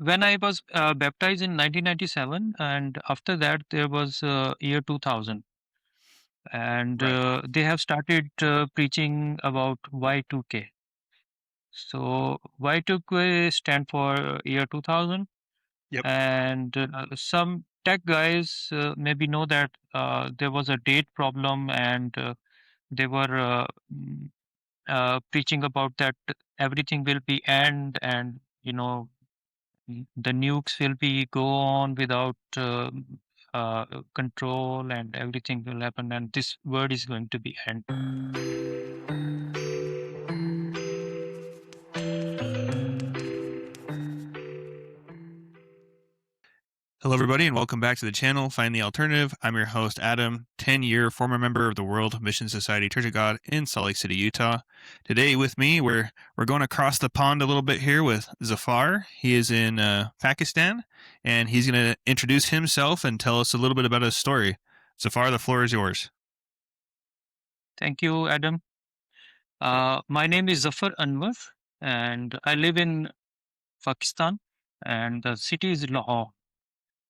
when I was baptized in 1997, and after that there was year 2000, and Right. they have started preaching about Y2K. So Y2K stand for year 2000, Yep. and some tech guys maybe know that there was a date problem, and they were preaching about that everything will be end, and the nukes will be go on without control, and everything will happen, and this world is going to be end. Hello, everybody, and welcome back to the channel, Find the Alternative. I'm your host, Adam, 10-year former member of the World Mission Society Church of God in Salt Lake City, Utah. Today with me, we're going across the pond a little bit here with Zafar. He is in Pakistan, and he's going to introduce himself and tell us a little bit about his story. Zafar, the floor is yours. Thank you, Adam. My name is Zafar Anwar, and I live in Pakistan, and the city is Lahore.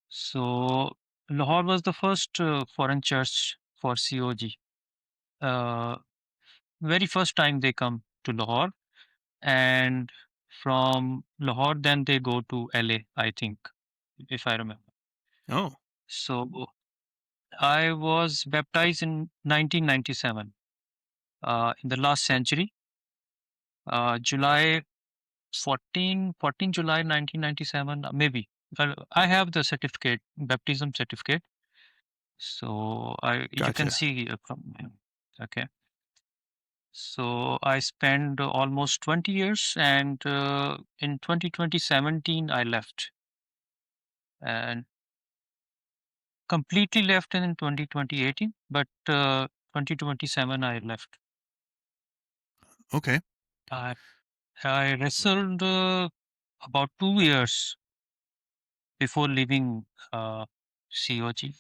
So Lahore was the first foreign church for COG. Uh, Very first time they come to Lahore, and from Lahore, then they go to LA, I think, if I remember. Oh, So I was baptized in 1997, in the last century, July 14 July 1997, maybe. I have the certificate, baptism certificate. So you can gotcha. see from, okay. So I spent almost 20 years, and in 2017 I left, and completely left in 2018, but 2027 I left. Okay. I I wrestled about 2 years before leaving COG,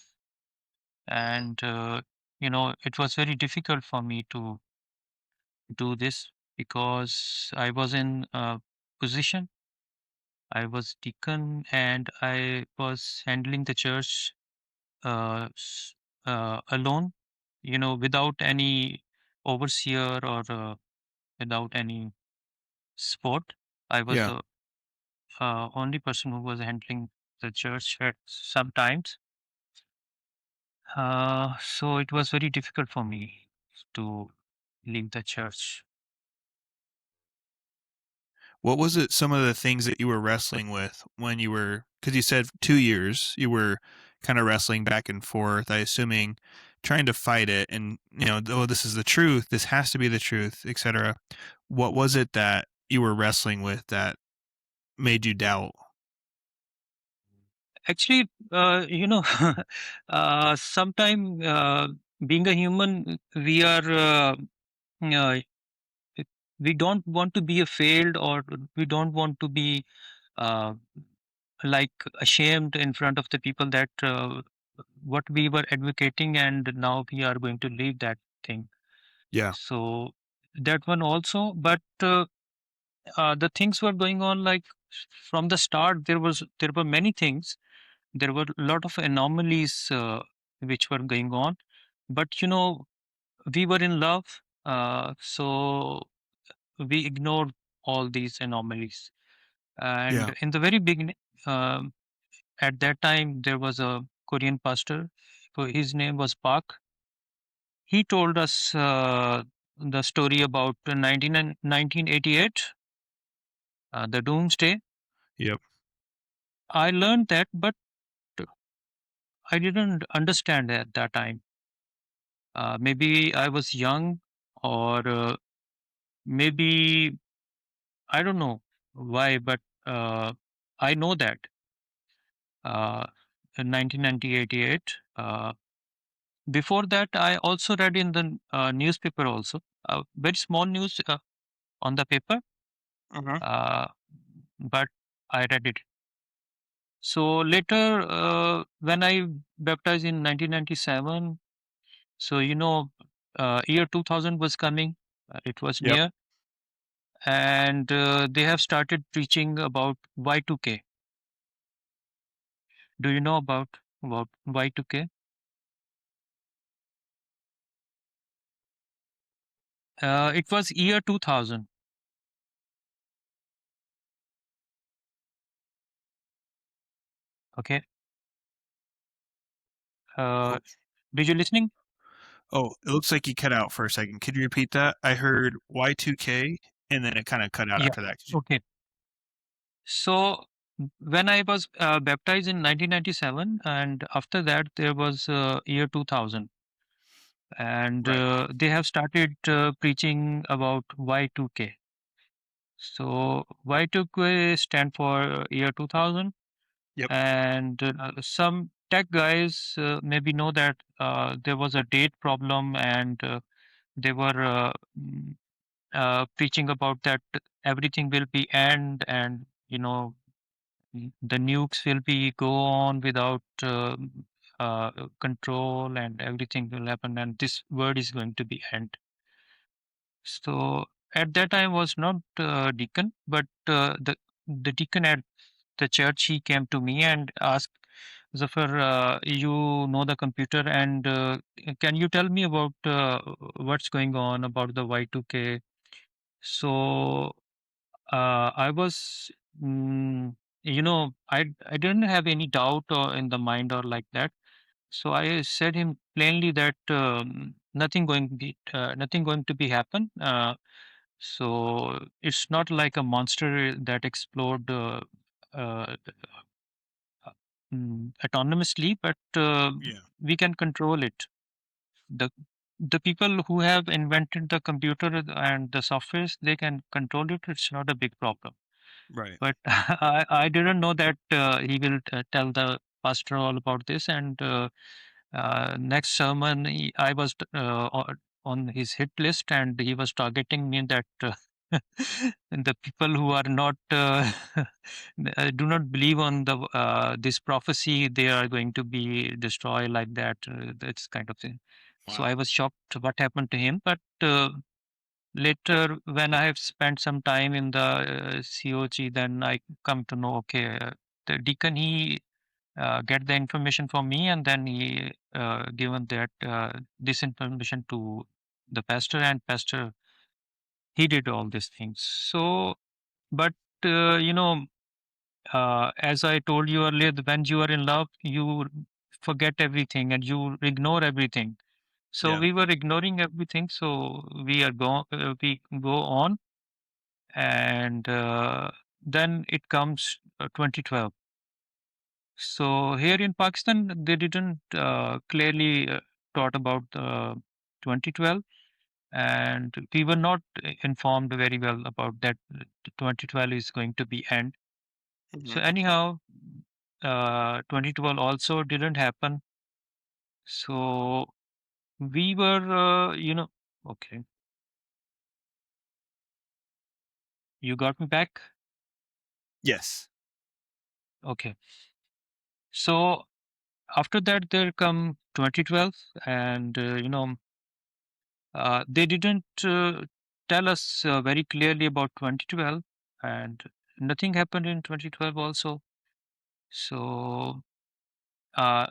and it was very difficult for me to do this because I was in a position. I was deacon, and I was handling the church alone, without any overseer, or without any support. I was Yeah. the only person who was handling the church at sometimes. So it was very difficult for me to leave the church. What was it, some of the things that you were wrestling with when you were, because you said 2 years, you were kind of wrestling back and forth, I assuming trying to fight it and, oh, this is the truth, this has to be the truth, etc. What was it that you were wrestling with that made you doubt? Actually, sometime being a human, uh, we don't want to be a failed, or we don't want to be uh, like ashamed in front of the people that what we were advocating, and now we are going to leave that thing. Yeah. So that one also, but the things were going on like from the start. There were many things. There were a lot of anomalies which were going on, but we were in love, so we ignored all these anomalies. Yeah. And in the very beginning, um, at that time, there was a Korean pastor. His name was Park. He told us the story about 1988, the Doomsday. Yep. I learned that, but I didn't understand at that time. Maybe I was young, or maybe I don't know why, but I know that in 1988. Before that, I also read in the newspaper also, very small news on the paper, Uh-huh. uh, but I read it. So later, when I baptized in 1997, so year 2000 was coming, it was Yep. near, and they have started preaching about Y2K. Do you know about Y2K? It was year 2000. Okay. Oh, Did you listening? oh, it looks like you cut out for a second. Could you repeat that? I heard Y2K, and then it kind of cut out Yeah. after that. Okay. So when I was baptized in 1997, and after that there was year 2000, and Right. they have started preaching about Y2K. So Y2K stand for year 2000, Yep. and some tech guys maybe know that there was a date problem, and they were preaching about that everything will be end, and the nukes will be go on without control, and everything will happen, and this world is going to be end. So at that time was not Deacon, but the deacon at the church, he came to me and asked, Zafar, you know the computer, and can you tell me about what's going on about the Y2K? So I was, I didn't have any doubt or in the mind or like that. So I said him plainly that nothing going to be happen. So it's not like a monster that explode uh, autonomously, but Yeah. we can control it. The the people who have invented the computer and the softwares, they can control it. It's not a big problem. Right. But I didn't know that he will tell the pastor all about this. And next sermon, I was on his hit list, and he was targeting me that the people who are not do not believe on the this prophecy, they are going to be destroyed like that. That's kind of thing. So Wow. I was shocked what happened to him, but. Later, when I have spent some time in the COG, then I come to know, okay, the deacon, he get the information from me, and then he given that this information to the pastor, and pastor, he did all these things. So, but as I told you earlier, when you are in love, you forget everything and you ignore everything. So Yeah. we were ignoring everything. So we go on, and then it comes 2012. So here in Pakistan, they didn't clearly taught about 2012, and we were not informed very well about that 2012 is going to be end. Hmm. So anyhow, 2012 also didn't happen. So we were, okay, you got me back. Yes. Okay, so after that there come 2012, and they didn't tell us very clearly about 2012, and nothing happened in 2012 also. So uh,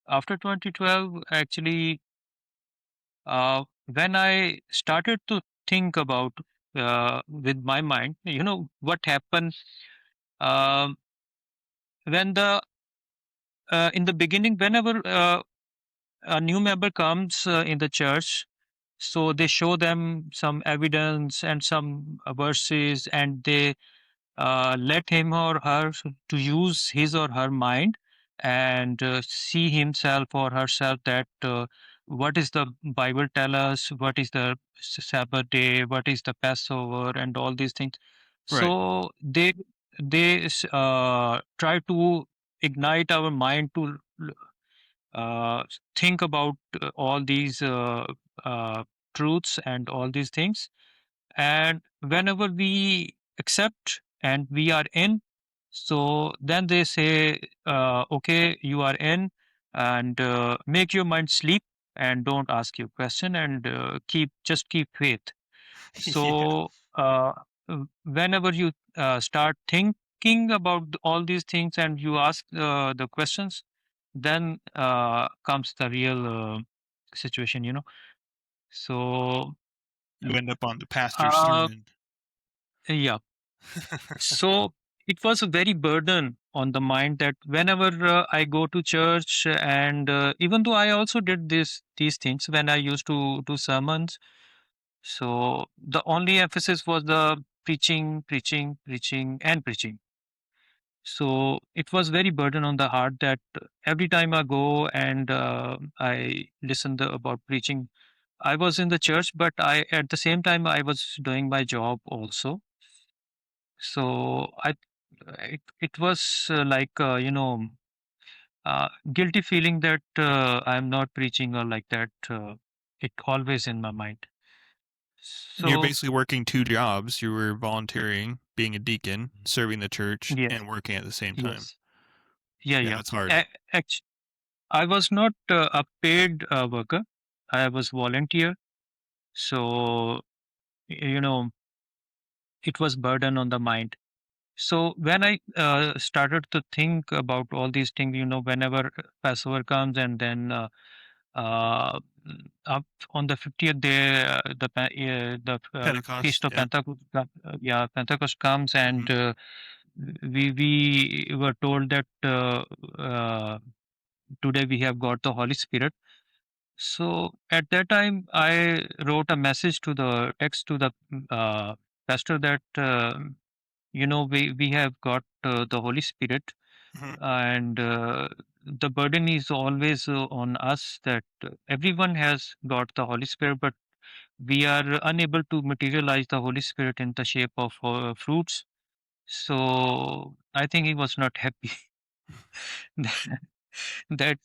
after 2012, actually, when I started to think about with my mind, what happened um, when the in the beginning, whenever a new member comes in the church, so they show them some evidence and some verses, and they let him or her to use his or her mind, and see himself or herself that what is the Bible tell us, what is the Sabbath day, what is the Passover, and all these things. Right. So they try to ignite our mind to think about all these uh, truths and all these things. And whenever we accept and we are in, so then they say, okay, you are in, and make your mind sleep, and don't ask your question, and keep faith. Yeah. So whenever you start think thinking about all these things and you ask the questions, then comes the real situation, you know. So You end up on the pastor's uh, sermon. yeah, so it was a very burden on the mind that whenever I go to church, and even though I also did these things when I used to do sermons, so the only emphasis was the preaching, preaching, preaching, and preaching. So it was very burden on the heart that every time I go and I listen about preaching, I was in the church, but I at the same time I was doing my job also. So it was like guilty feeling that I'm not preaching or like that. It always in my mind. And you're So basically working two jobs. You were volunteering, being a deacon, serving the church, yes, and working at the same time. yes, yeah, Yeah, yeah. it's hard. Actually, I was not a paid worker. I was volunteer. So you know, it was burden on the mind. So when I started to think about all these things, you know, whenever Passover comes and then uh, up on the 50th day, the Pentecost, feast of yeah. Pentecost, yeah, Pentecost comes, Hmm. and we were told that today we have got the Holy Spirit. So at that time, I wrote a message to the text to the pastor that we have got the Holy Spirit, Hmm. and the burden is always on us that everyone has got the Holy Spirit, but we are unable to materialize the Holy Spirit in the shape of fruits. So I think he was not happy that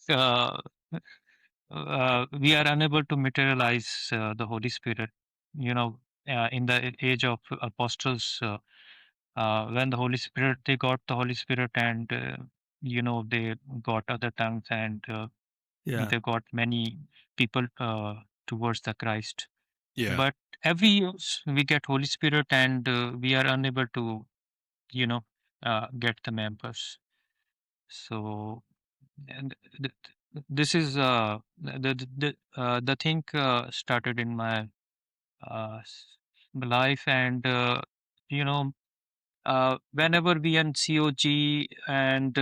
we are unable to materialize the Holy Spirit. You know, in the age of apostles, when the Holy Spirit, they got the Holy Spirit, and they got other tongues, and Yeah. they got many people towards the Christ. Yeah. But every year we get Holy Spirit, and we are unable to, you know, get the members. So, and this is the thing started in my life, and you know, whenever we in COG, and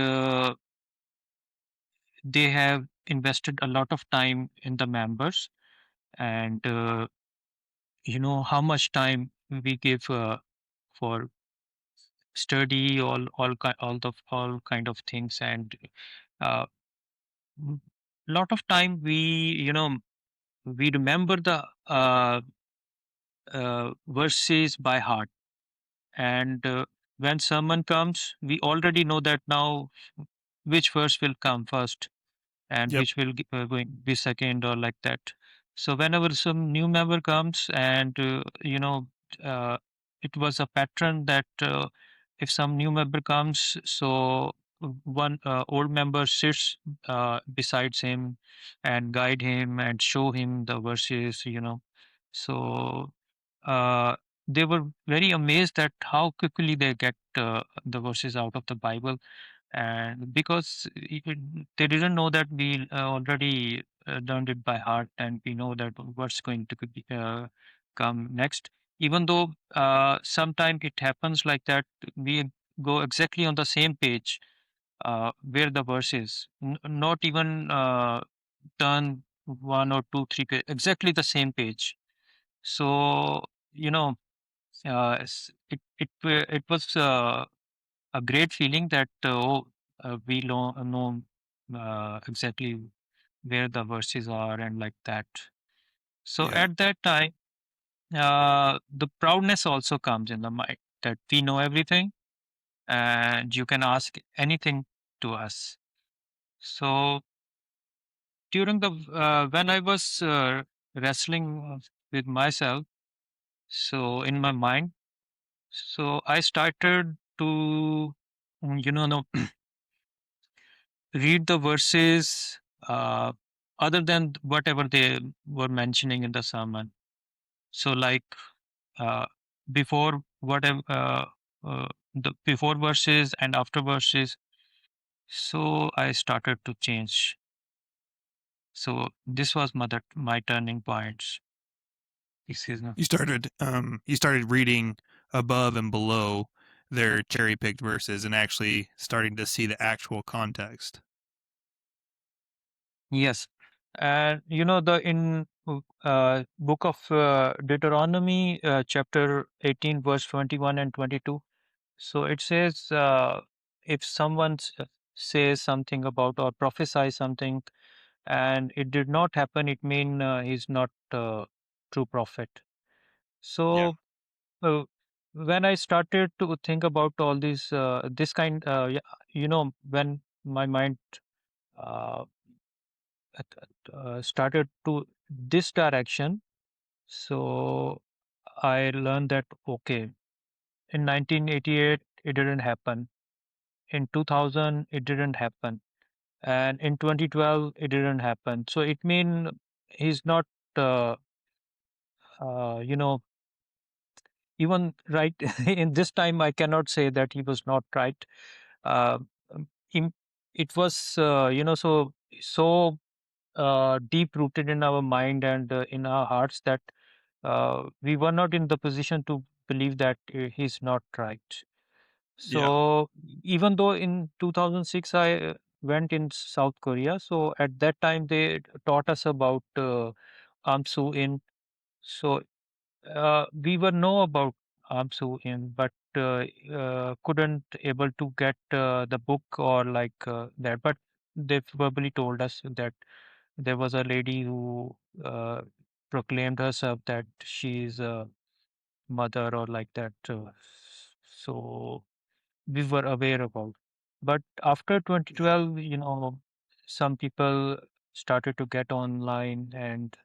they have invested a lot of time in the members, and you know how much time we give for study, all kind of things, and uh, lot of time we, you know, we remember the verses by heart, and when sermon comes we already know that now which verse will come first and Yep. which will going be second or like that. So whenever some new member comes, and uh, it was a pattern that if some new member comes, so one old member sits besides him and guide him and show him the verses, you know. So uh, they were very amazed at how quickly they get the verses out of the Bible, and because they didn't know that we already learned it by heart, and we know that what's going to come next. Even though sometimes it happens like that, we go exactly on the same page where the verse is, not even turn one or two, three exactly the same page. So you know, it was a great feeling that know exactly where the verses are and like that. So Yeah. at that time, the proudness also comes in the mind that we know everything and you can ask anything to us. So during the when I was wrestling with myself, so in my mind, so I started to no, read the verses uh, other than whatever they were mentioning in the sermon. So, like uh, before, whatever. the before verses and after verses. So I started to change. So this was my turning points. Excuse me. You started reading above and below their cherry picked verses and actually starting to see the actual context. Yes, and the in book of Deuteronomy, chapter 18, verse 21 and 22. So it says, if someone says something about or prophesies something and it did not happen, it mean he's not true prophet. Yeah. So when I started to think about all these, this kind, when my mind uh, started to this direction, so I learned that okay, in 1988 it didn't happen, in 2000 it didn't happen, and in 2012 it didn't happen. So it mean he's not, uh, uh, you know, even right. In this time I cannot say that he was not right. Uh, him, it was, so deep rooted in our mind and in our hearts that we were not in the position to believe that he's not right. Yeah. So even though in 2006 I went in South Korea, so at that time they taught us about Amsu in. So we were know about Amsu in, but couldn't able to get the book or like that. But they verbally told us that there was a lady who proclaimed herself that she is a mother or like that. So we were aware about. But after Yeah. 2012, some people started to get online and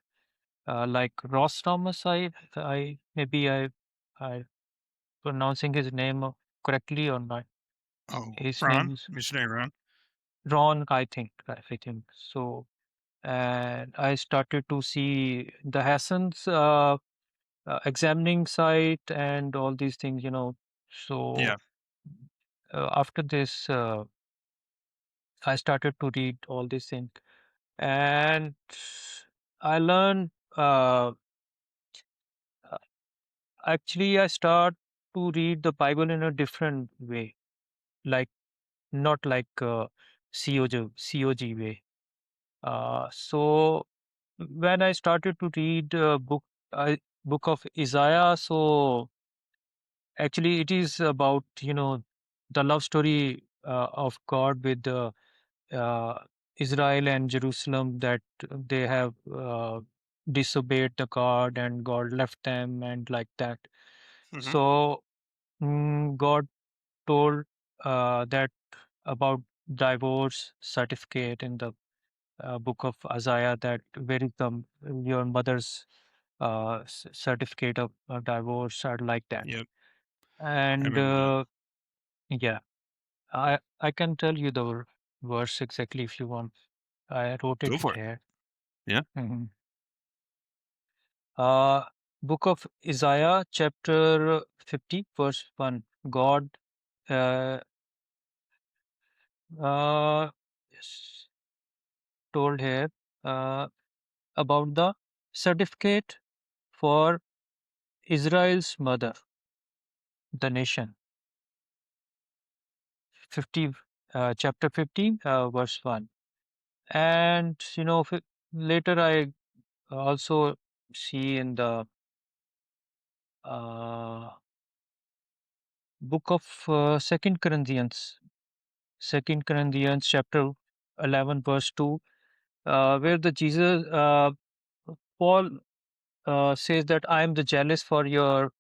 like Ross Thomas, I pronouncing his name correctly or not. Oh, His name Ron, is missionary Ron. Ron, I think so. And I started to see the Hassans examining site and all these things, Yeah. So after this, I started to read all these things, and I learned. Uh, Actually, I start to read the Bible in a different way, like not like COG way. So when I started to read book of Isaiah, so actually it is about the love story of God with uh, Israel and Jerusalem, that they have disobeyed the God and God left them and like that. Hmm. So God told that about divorce certificate in the book of Isaiah, that where is your mother's certificate of divorce or like that. Yep. I And remember that. yeah, I can tell you the verse exactly if you want. I wrote it Go for it. here. Yeah. Mhm. Uh, Book of Isaiah, chapter 50, verse 1. God uh, uh, s- told here uh, about the certificate for Israel's mother, the nation. 50, chapter 50, verse 1. And, later I also see in the uh, book of Second Corinthians chapter 11, verse 2, where the Jesus, Paul says that I am the jealous for you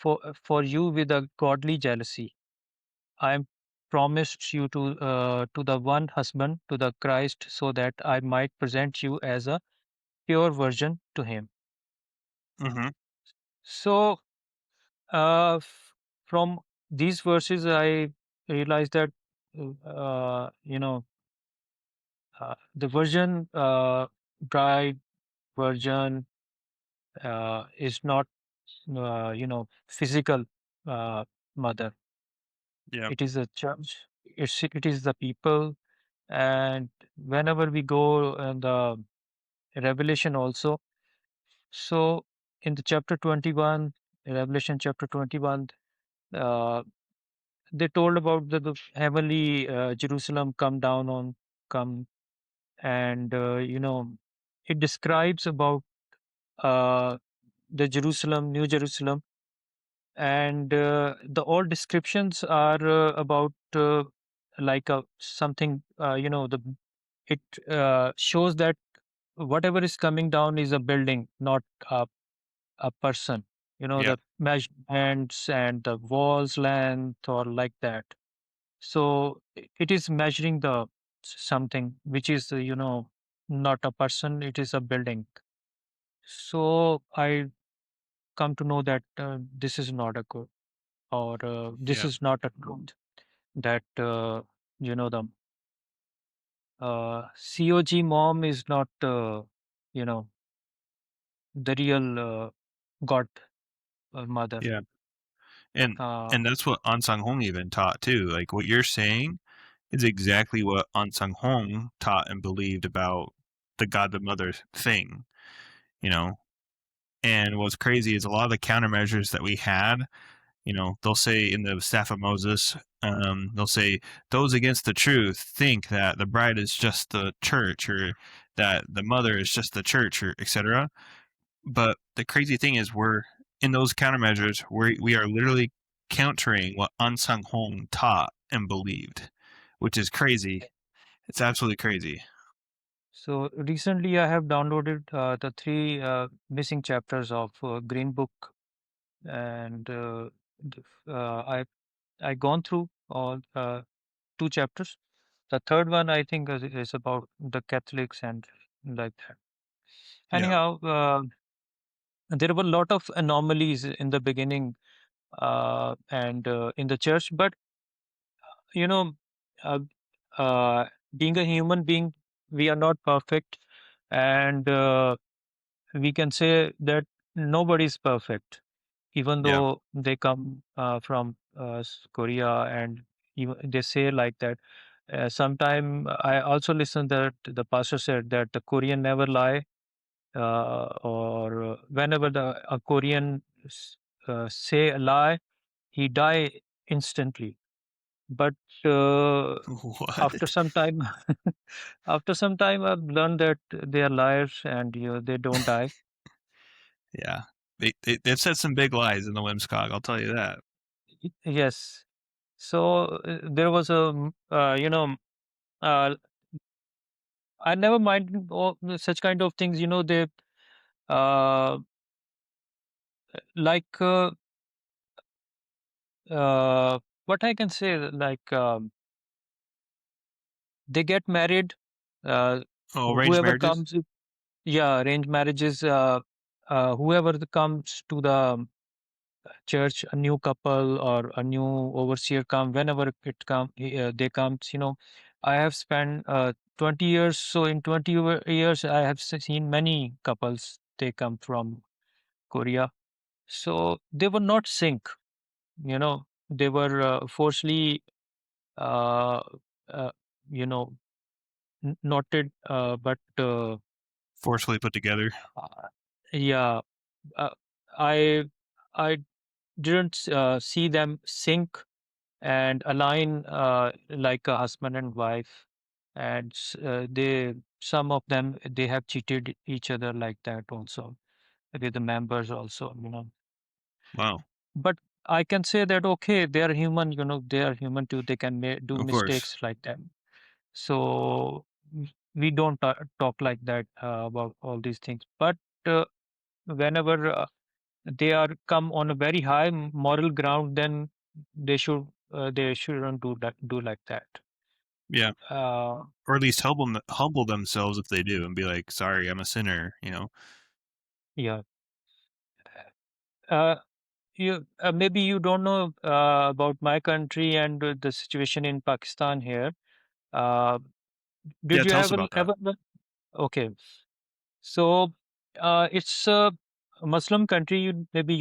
with a godly jealousy. I am promised you to the one husband, to the Christ, so that I might present you as a pure virgin to him. Hmm. So from these verses, I realized that the virgin bride virgin is not physical uh, mother. Yeah. It is a church. It is the people. And whenever we go in the Revelation also, so in the chapter 21, Revelation chapter 21, uh, they told about the heavenly Jerusalem come, and it describes about uh, the Jerusalem, New Jerusalem, and the all descriptions are about like a something the it shows that whatever is coming down is a building, not a person. Yeah. The measurements and the walls length or like that. So it is measuring the something which is not a person, it is a building. So I come to know that this is not a good, or this Yeah. is not a truth, that the COG mom is not you know the real God mother. Yeah. And Uh, and that's what An Sang Hong even taught too. Like what you're saying is exactly what An Sang Hong taught and believed about the God the Mother thing, you know. And what's crazy is a lot of the countermeasures that we had, they'll say in the Staff of Moses, they'll say those against the truth think that the bride is just the church, or that the mother is just the church, or etc. But the crazy thing is, we're in those countermeasures, we are literally countering what An Sang Hong taught and believed, which is crazy. It's absolutely crazy. so recently I have downloaded the three missing chapters of Green Book, and I gone through all two chapters. The third one I think is about the Catholics and like that. Yeah, Anyhow, there were a lot of anomalies in the beginning and in the church, but you know, uh, uh, being a human being, we are not perfect, and we can say that nobody is perfect, even yeah. though they come from Korea, and even they say like that. Sometime I also listened that the pastor said that the Korean never lie, or whenever a Korean say a lie, he die instantly. But after What? some time, after some time, I've learned that they are liars, and they don't die. Yeah, they've said some big lies in the WMSCOG. I'll tell you that. Yes. So there was a uh, I never mind all such kind of things. They uh, like what I can say, like they get married. Uh, Oh, arranged whoever marriages. comes, yeah, arranged marriages. Whoever comes to the church, a new couple or a new overseer come, whenever they comes. I have spent 20 years. So in 20 years, I have seen many couples. They come from Korea. So they were not sync. They were forcefully, uh, uh, you know, noted, but Forcefully put together. uh, yeah, uh, I I didn't see them sync and align like a husband and wife, and they some of them they have cheated each other like that also with the members also. Wow. But I can say that okay, they are human, they are human too, they can do Of course. mistakes like that. So we don't talk like that about all these things, but whenever they are come on a very high moral ground, then they shouldn't do like that. Yeah. uh, Or at least humble themselves if they do, and be like, "Sorry, I'm a sinner." yeah. uh, Maybe you don't know about my country and the situation in Pakistan here. uh, Yeah, did you tell us ever about that. ever okay, so it's a Muslim country, maybe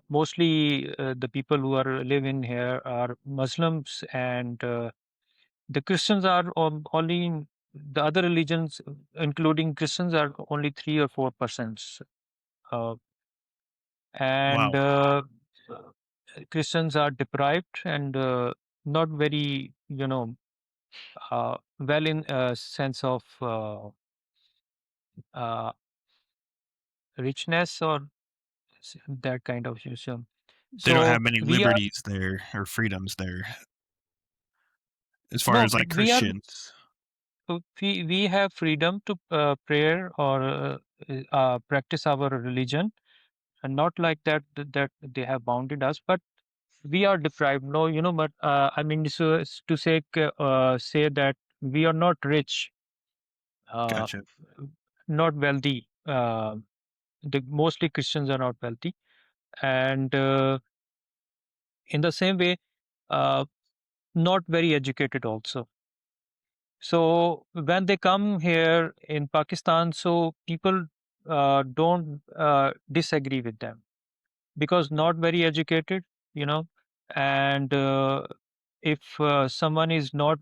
Mostly the people who are living here are Muslims, and the Christians are only the other religions, including Christians, are only 3 or 4%. Uh, and Wow. Christians are deprived and not very, well in a sense of uh, richness or that kind of system. They don't have So many we are liberties there or freedoms there as far no, as like we are Christians. we have freedom to prayer or practice our religion, and not like that they have bounded us, but we are deprived. No, but I mean, so to say that we are not rich, uh, Gotcha. not wealthy. Mostly Christians are not wealthy, and in the same way, uh, not very educated also. So when they come here in Pakistan, so people don't disagree with them because not very educated, you know, and if someone is not,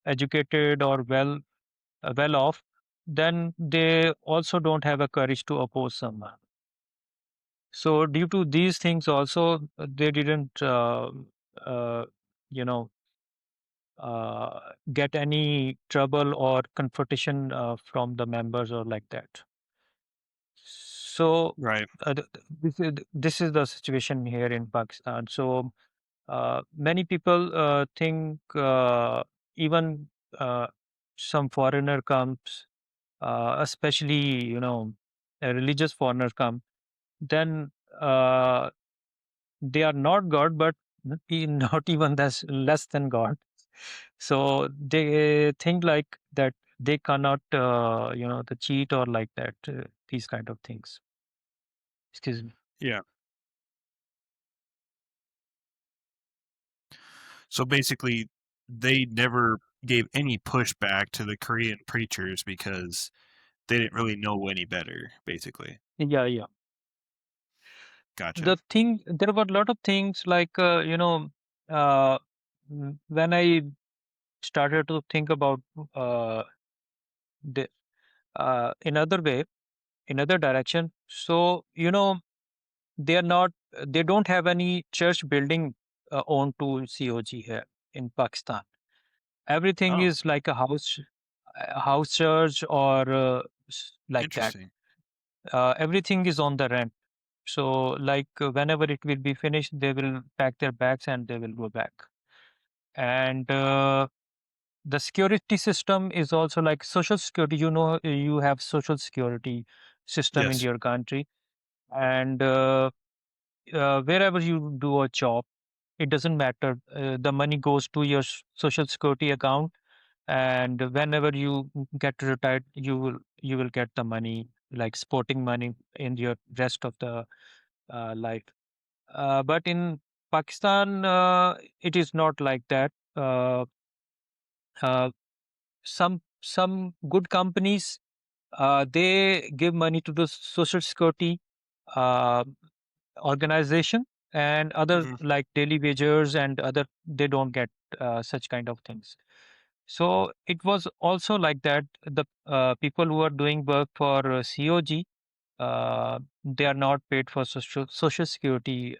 educated or well off, then they also don't have a courage to oppose someone. So due to these things, also they didn't, uh, you know, get any trouble or confrontation from the members or like that. So Right. this is the situation here in Pakistan. So many people think even some foreigner comes, especially a religious foreigner come, then they are not God, but not even less than God. So they think like that they cannot, the cheat or like that, these kind of things. Excuse me. Yeah. So basically, they never gave any pushback to the Korean preachers because they didn't really know any better, basically. Yeah, yeah. Gotcha. There were a lot of things like, uh, when I started to think about uh, the another way, another direction. So, they don't have any church building owned to COG here in Pakistan. Everything Oh, is like a house church or like that. interesting. Everything is on the rent. So, like whenever it will be finished, they will pack their bags and they will go back. And the security system is also like social security. You have social security system in Yes. your country, and wherever you do a job, it doesn't matter. The money goes to your social security account, and whenever you get retired, you will get the money, like sporting money in your rest of the life. But in Pakistan, it is not like that. Uh, some good companies, they give money to the social security uh, organization, and other Hmm. like daily wagers and other, they don't get such kind of things. So it was also like that. The people who are doing work for COG, they are not paid for social security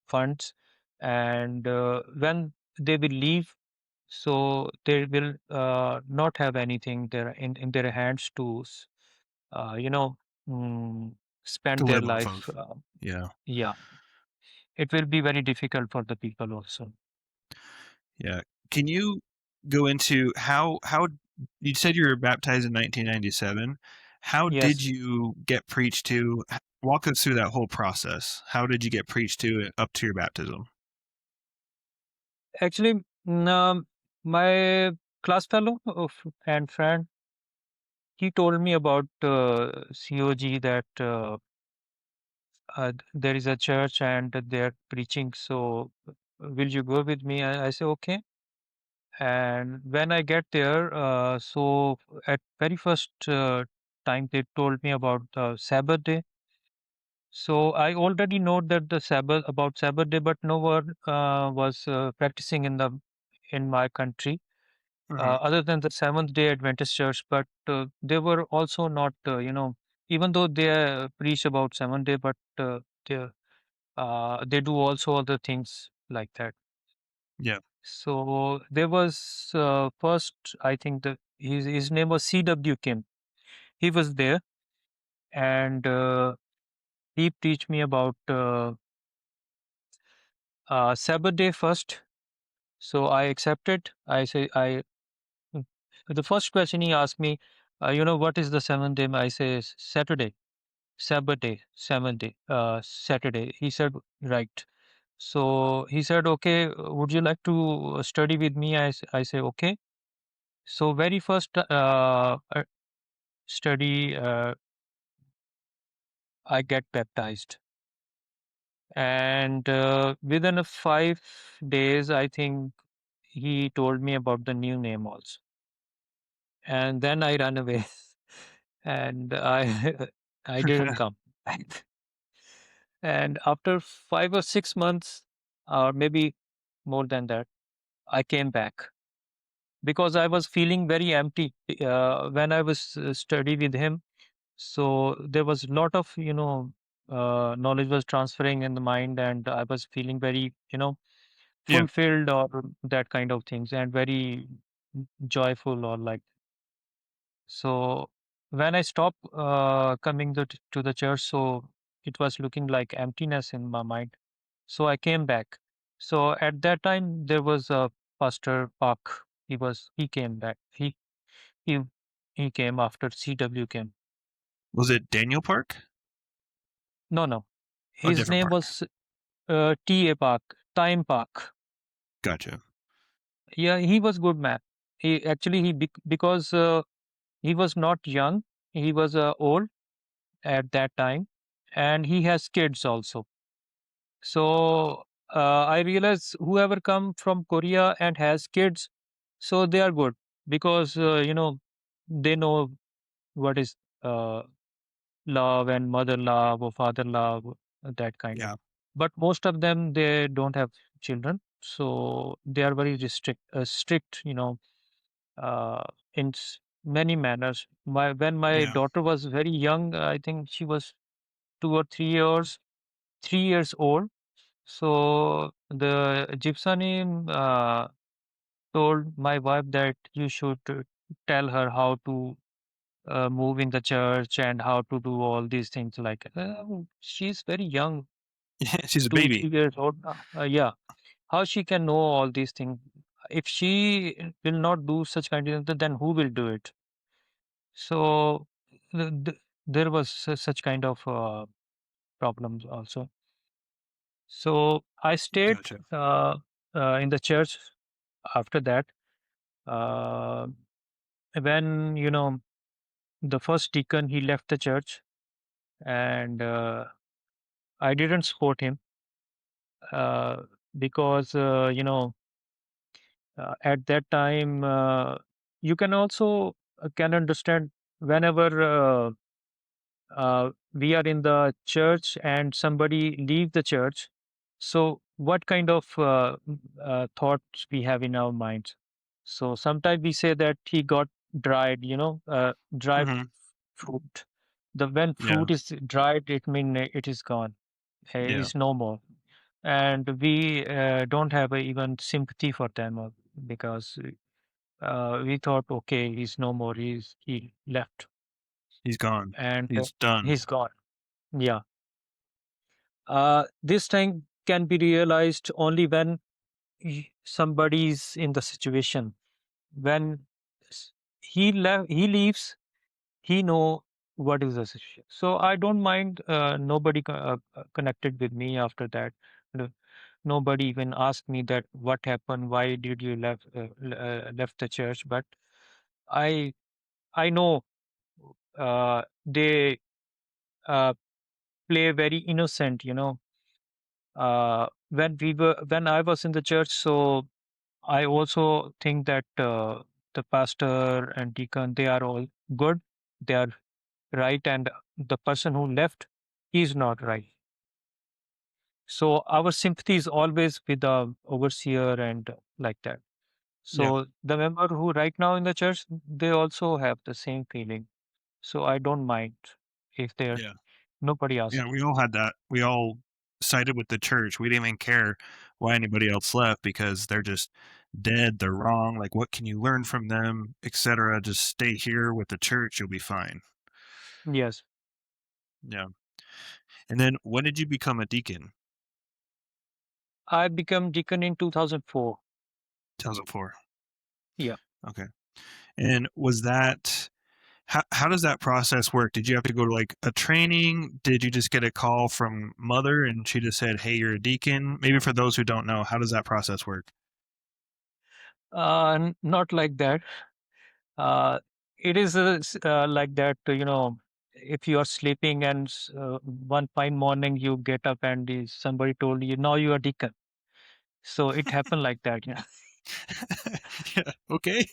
funds, and when they will leave, so they will not have anything there in their hands to uh, you know mm, To spend their live off life. of. Yeah. Yeah, it will be very difficult for the people also. Yeah. Can you go into how you said you were baptized in 1997? How did Yes, you get preached to? Walk us through that whole process. How did you get preached to up to your baptism? actually, my class fellow and friend, he told me about COG, that there is a church and they're preaching. So, will you go with me? I say okay. And when I get there, so at very first time they told me about the Sabbath day. So I already know that the Sabbath about Sabbath day, but no one was practicing in my country Hmm. other than the Seventh Day Adventist Church. But they were also not, even though they preach about 7 day, but they they do also other things like that. Yeah. So there was first, I think his name was C.W. Kim. He was there, and he teach me about Sabbath day first. So I accepted. I say I. mm, The first question he asked me, what is the 7th day? I say Saturday, Sabbath day, 7th day, Saturday. He said right. So he said, okay, would you like to study with me? I say okay. So very first study, I get baptized, and within 5 days, I think he told me about the new name also, and then I ran away, and I I didn't come back. And after 5 or 6 months, or maybe more than that, I came back because I was feeling very empty when I was study with him. So there was a lot of knowledge was transferring in the mind, and I was feeling very Yeah. fulfilled or that kind of things, and very joyful or like. So when I stopped coming to the church, so it was looking like emptiness in my mind. So I came back. So at that time there was a Pastor Park. He came back. He he came after CW came. Was it Daniel Park? No, no. Oh, His different name park. was TA Park, Time Park. Gotcha. Yeah, he was good man. He actually because he was not young. He was old at that time, and he has kids also. So I realize whoever come from Korea and has kids, so they are good because they know what is uh, love and mother love or father love, that kind of. Yeah. But most of them they don't have children, so they are very strict, uh, in many manners. When my Yeah. daughter was very young, I think she was 2 or 3 years, 3 years old. So the gypsy told my wife that you should tell her how to move in the church and how to do all these things. Like she's very young, Yeah. She's a two, baby. 3 years old. Yeah, how she can know all these things? If she will not do such kind of thing, then who will do it? So there was such kind of problems also. So I stayed Gotcha. in the church after that. Uh, when the first deacon he left the church, and I didn't support him because at that time you can also can understand whenever we are in the church and somebody leave the church, so what kind of thoughts we have in our minds. So sometimes we say that he got dried, dried Hmm. fruit. The when Yeah. fruit is dried, it means it is gone, Yeah. is no more, and we don't have even sympathy for them because we thought, okay, he's no more, he left, He's gone. and He's done. he's gone. Yeah. This thing can be realized only when somebody's in the situation. When he leaves, he know what is the situation. So I don't mind nobody connected with me after that. No- Nobody even asked me that what happened, why did you left the church. But I I know they uh, play very innocent. When I was in the church, so I also think that the pastor and deacon, they are all good. They are right. And the person who left, He's not right. So our sympathy is always with the overseer and like that. Yeah. So the member who right now in the church, they also have the same feeling. So I don't mind if they're Yeah. nobody Yeah. asked. We all had that. We all sided with the church. We didn't even care why anybody else left because they're just dead. They're wrong. Like, what can you learn from them, etc. Just stay here with the church. You'll be fine. Yes, Yeah. And then when did you become a deacon? I became deacon in 2004. 2004. Yeah, Okay. And was that how does that process work? Did you have to go to like a training? Did you just get a call from mother and she just said, "Hey, you're a deacon"? Maybe for those who don't know, how does that process work? not like that. Uh, it is like that. If you are sleeping and one fine morning you get up and somebody told you now you are deacon. So it happened like that. Yeah. Yeah. Okay.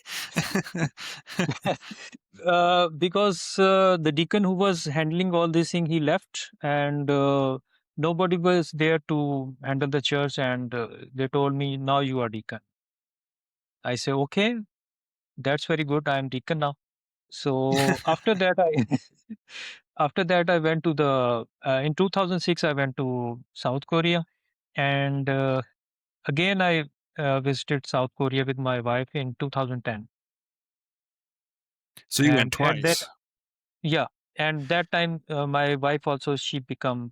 Because the deacon who was handling all this thing, he left, and nobody was there to handle the church. And they told me, "Now you are deacon." I say, "Okay, that's very good. I am deacon now." So after that, I after that I went to the in 2006 I went to South Korea, and again I visited South Korea with my wife in 2010, So you went and at that twice. yeah, and that time my wife also she become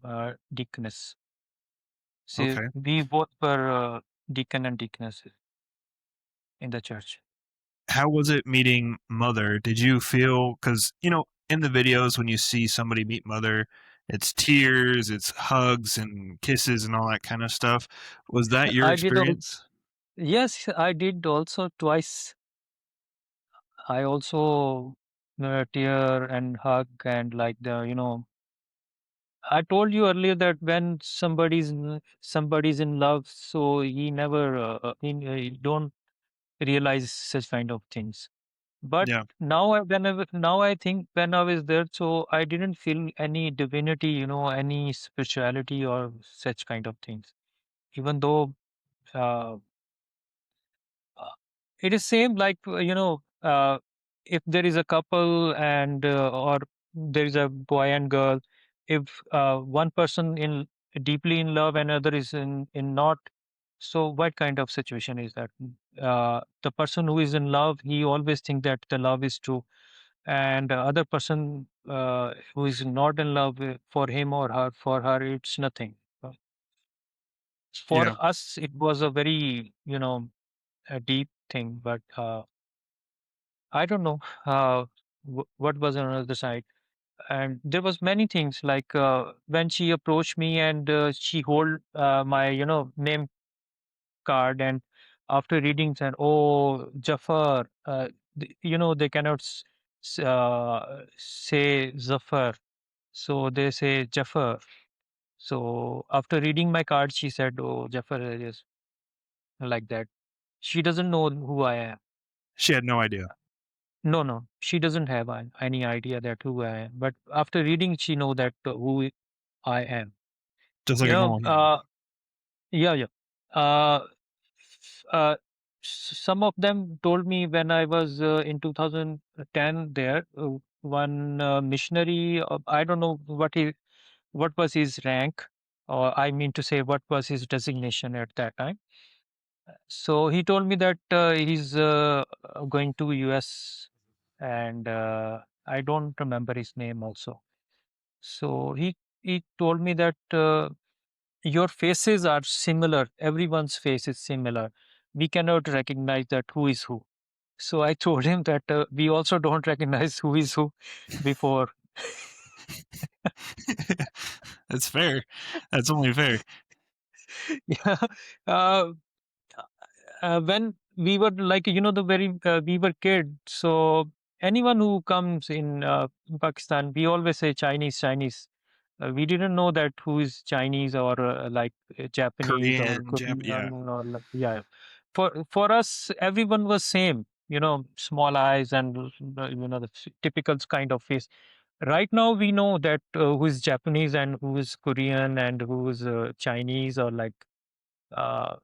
deaconess. See, Okay. we both were deacon and deaconess in the church. How was it meeting mother? Did you feel cuz in the videos when you see somebody meet mother, it's tears, it's hugs and kisses and all that kind of stuff. Was that your I did also. experience? Yes, I did also twice. I also tear and hug and like I told you earlier that when somebody's in love, so he never he don't realize such kind of things. But Yeah. now, now I think when I was there, so I didn't feel any divinity, any spirituality or such kind of things. Even though uh, uh, it is same like if there is a couple and or there is a boy and girl, if one person in deeply in love and other is in not, so what kind of situation is that? The person who is in love, he always think that the love is true, and the other person who is not in love for him or her, for her it's nothing. For Yeah. us it was a very a deep thing, but I don't know what was on the other side. And there was many things like when she approached me and she hold my name card, and after reading said, "Oh, Jafar," they cannot say Zafar, so they say Jafar. So after reading my card, she said, "Oh, Jafar is like that." She doesn't know who I am. She had no idea. No, no, she doesn't have any idea that who I am. But after reading, she know that who I am. Just like You a know, normal human. yeah, yeah. Uh, some of them told me when I was in 2010 there, one missionary, I don't know what was his rank, or I mean to say, what was his designation at that time. So he told me that he's going to US, and I don't remember his name also. So he told me that your faces are similar. Everyone's face is similar. We cannot recognize that who is who. So I told him that we also don't recognize who is who before. That's fair. That's only fair. Yeah. Uh, when we were like the very we were kids, so anyone who comes in Pakistan, we always say Chinese, Chinese. We didn't know that who is Chinese or Japanese or Korean, yeah. Korean or yeah. For us, everyone was same. Small eyes and the typical kind of face. Right now, we know that who is Japanese and who is Korean and who is Chinese or like. Uh,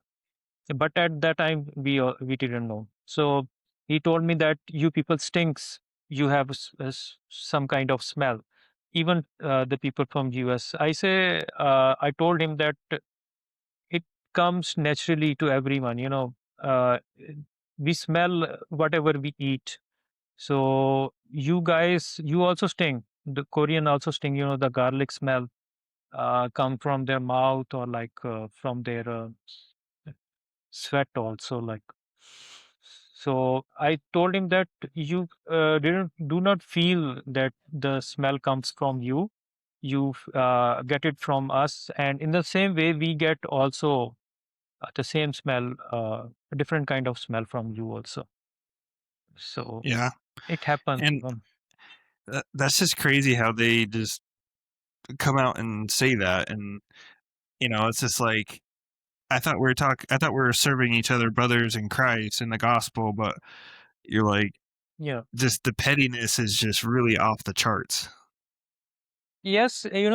but at that time, we didn't know. So he told me that you people stinks. You have some kind of smell. Even the people from US. I told him that it comes naturally to everyone. We smell whatever we eat. So you guys, you also sting. The Korean also sting. The garlic smell come from their mouth or like from their sweat also like. So I told him that you didn't do not feel that the smell comes from you. You get it from us, and in the same way we get also the same smell, a different kind of smell from you also. So Yeah, it happens. and that's just crazy how they just come out and say that, and it's just like I thought we were serving each other brothers in Christ in the gospel, but you're like, Yeah. just the pettiness is just really off the charts. Yes, we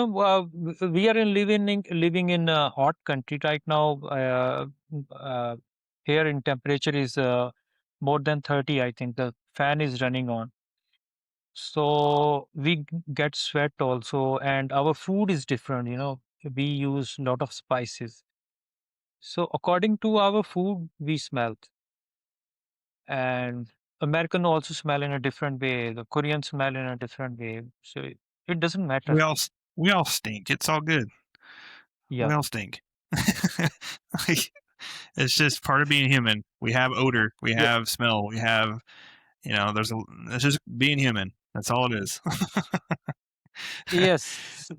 are living in a hot country right now. Here in temperature is more than 30. I think the fan is running on, so we get sweat also, and our food is different. We use a lot of spices. So according to our food, we smell, and American also smell in a different way. The Korean smell in a different way. So it doesn't matter. We all we all stink. It's all good. We Yeah. all stink. Like, it's just part of being human. We have odor. We Yeah. have smell. We have there's a. It's just being human. That's all it is. Yes.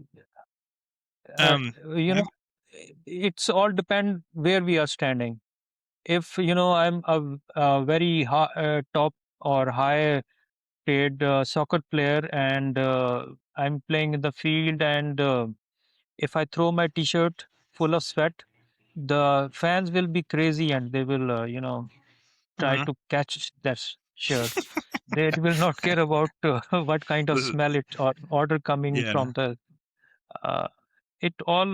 uh, um. you know have- it's all depend where we are standing. If I'm a very top or high paid soccer player, and I'm playing in the field, and if I throw my t-shirt full of sweat, the fans will be crazy and they will try mhm. to catch that shirt. They will not care about what kind of This is- smell it or order coming yeah. from the uh, it all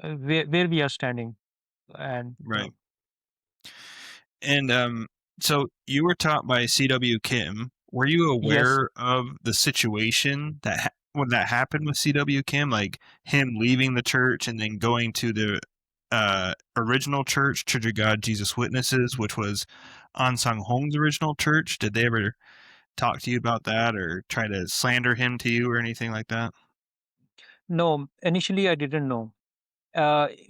where we are standing. And Right. And so you were taught by C.W. Kim. Were you yes. aware of the situation when that happened with C.W. Kim, like him leaving the church and then going to the original church, Church of God Jesus Witnesses, which was Ansang Hong's original church? Did they ever talk to you about that or try to slander him to you or anything like that? No, initially I didn't know.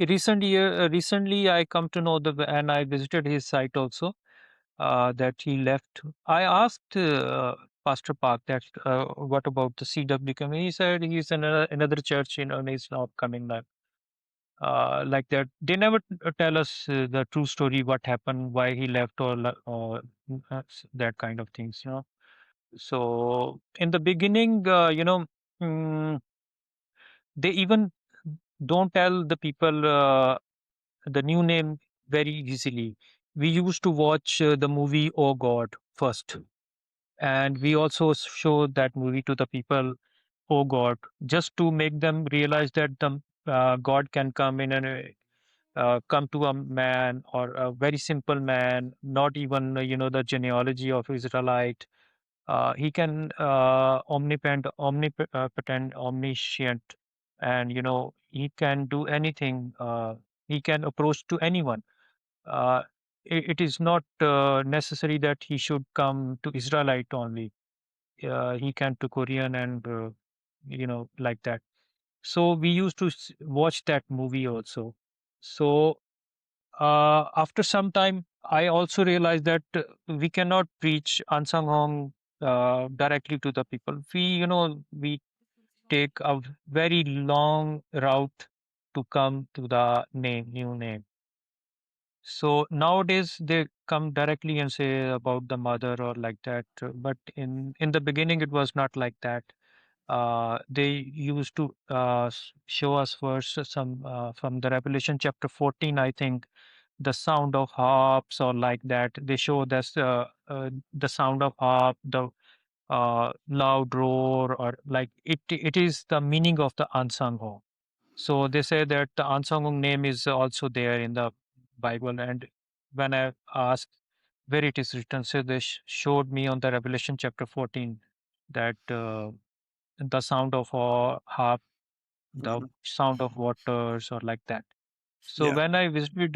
Recently I come to know and I visited his site also, that he left. I asked Pastor Park that what about the CW coming. He said he's in another church, and he's not coming back. Like that, they never tell us the true story, what happened, why he left, that kind of things. So in the beginning, mm, they even don't tell the people the new name very easily. We used to watch the movie Oh God first, and we also show that movie to the people. Oh God, just to make them realize that the God can come in and come to a man or a very simple man, not even the genealogy of Israelite. He can omnipotent, omniscient, and he can do anything. He can approach to anyone. Uh, it is not necessary that he should come to Israelite only. He can to Korean and like that. So we used to watch that movie also. So after some time, I also realized that we cannot preach Ansang Hong directly to the people. We take a very long route to come to the new name. So nowadays they come directly and say about the mother or like that. But in the beginning, it was not like that. They used to show us first some from the Revelation chapter 14, I think, the sound of harps or like that. They show this the sound of harp, the loud roar, or like it is the meaning of the unsung hong. So they say that the unsung hong name is also there in the Bible. And when I asked where it is written, so they showed me on the Revelation chapter 14 that the sound of a harp, the Mhm. sound of waters, or like that. So Yeah. when I visited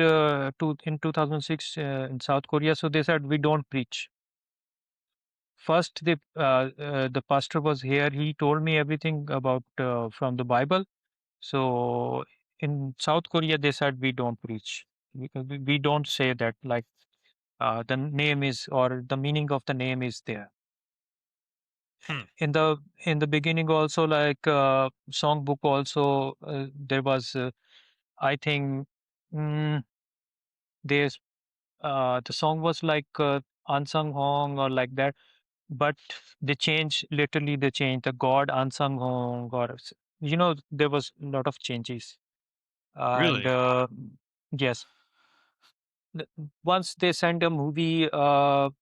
in 2006 in South Korea, so they said we don't preach. First, the pastor was here. He told me everything about from the Bible. So in South Korea, they said we don't preach. We don't say that, like the name is, or the meaning of the name is there. Hmm. In the beginning also, like song book also, there was I think, mm, there's the song was like unsung hong or like that, but they changed, literally they changed the god unsung hong, or there was a lot of changes. And Really? yes, th- once they sent a movie of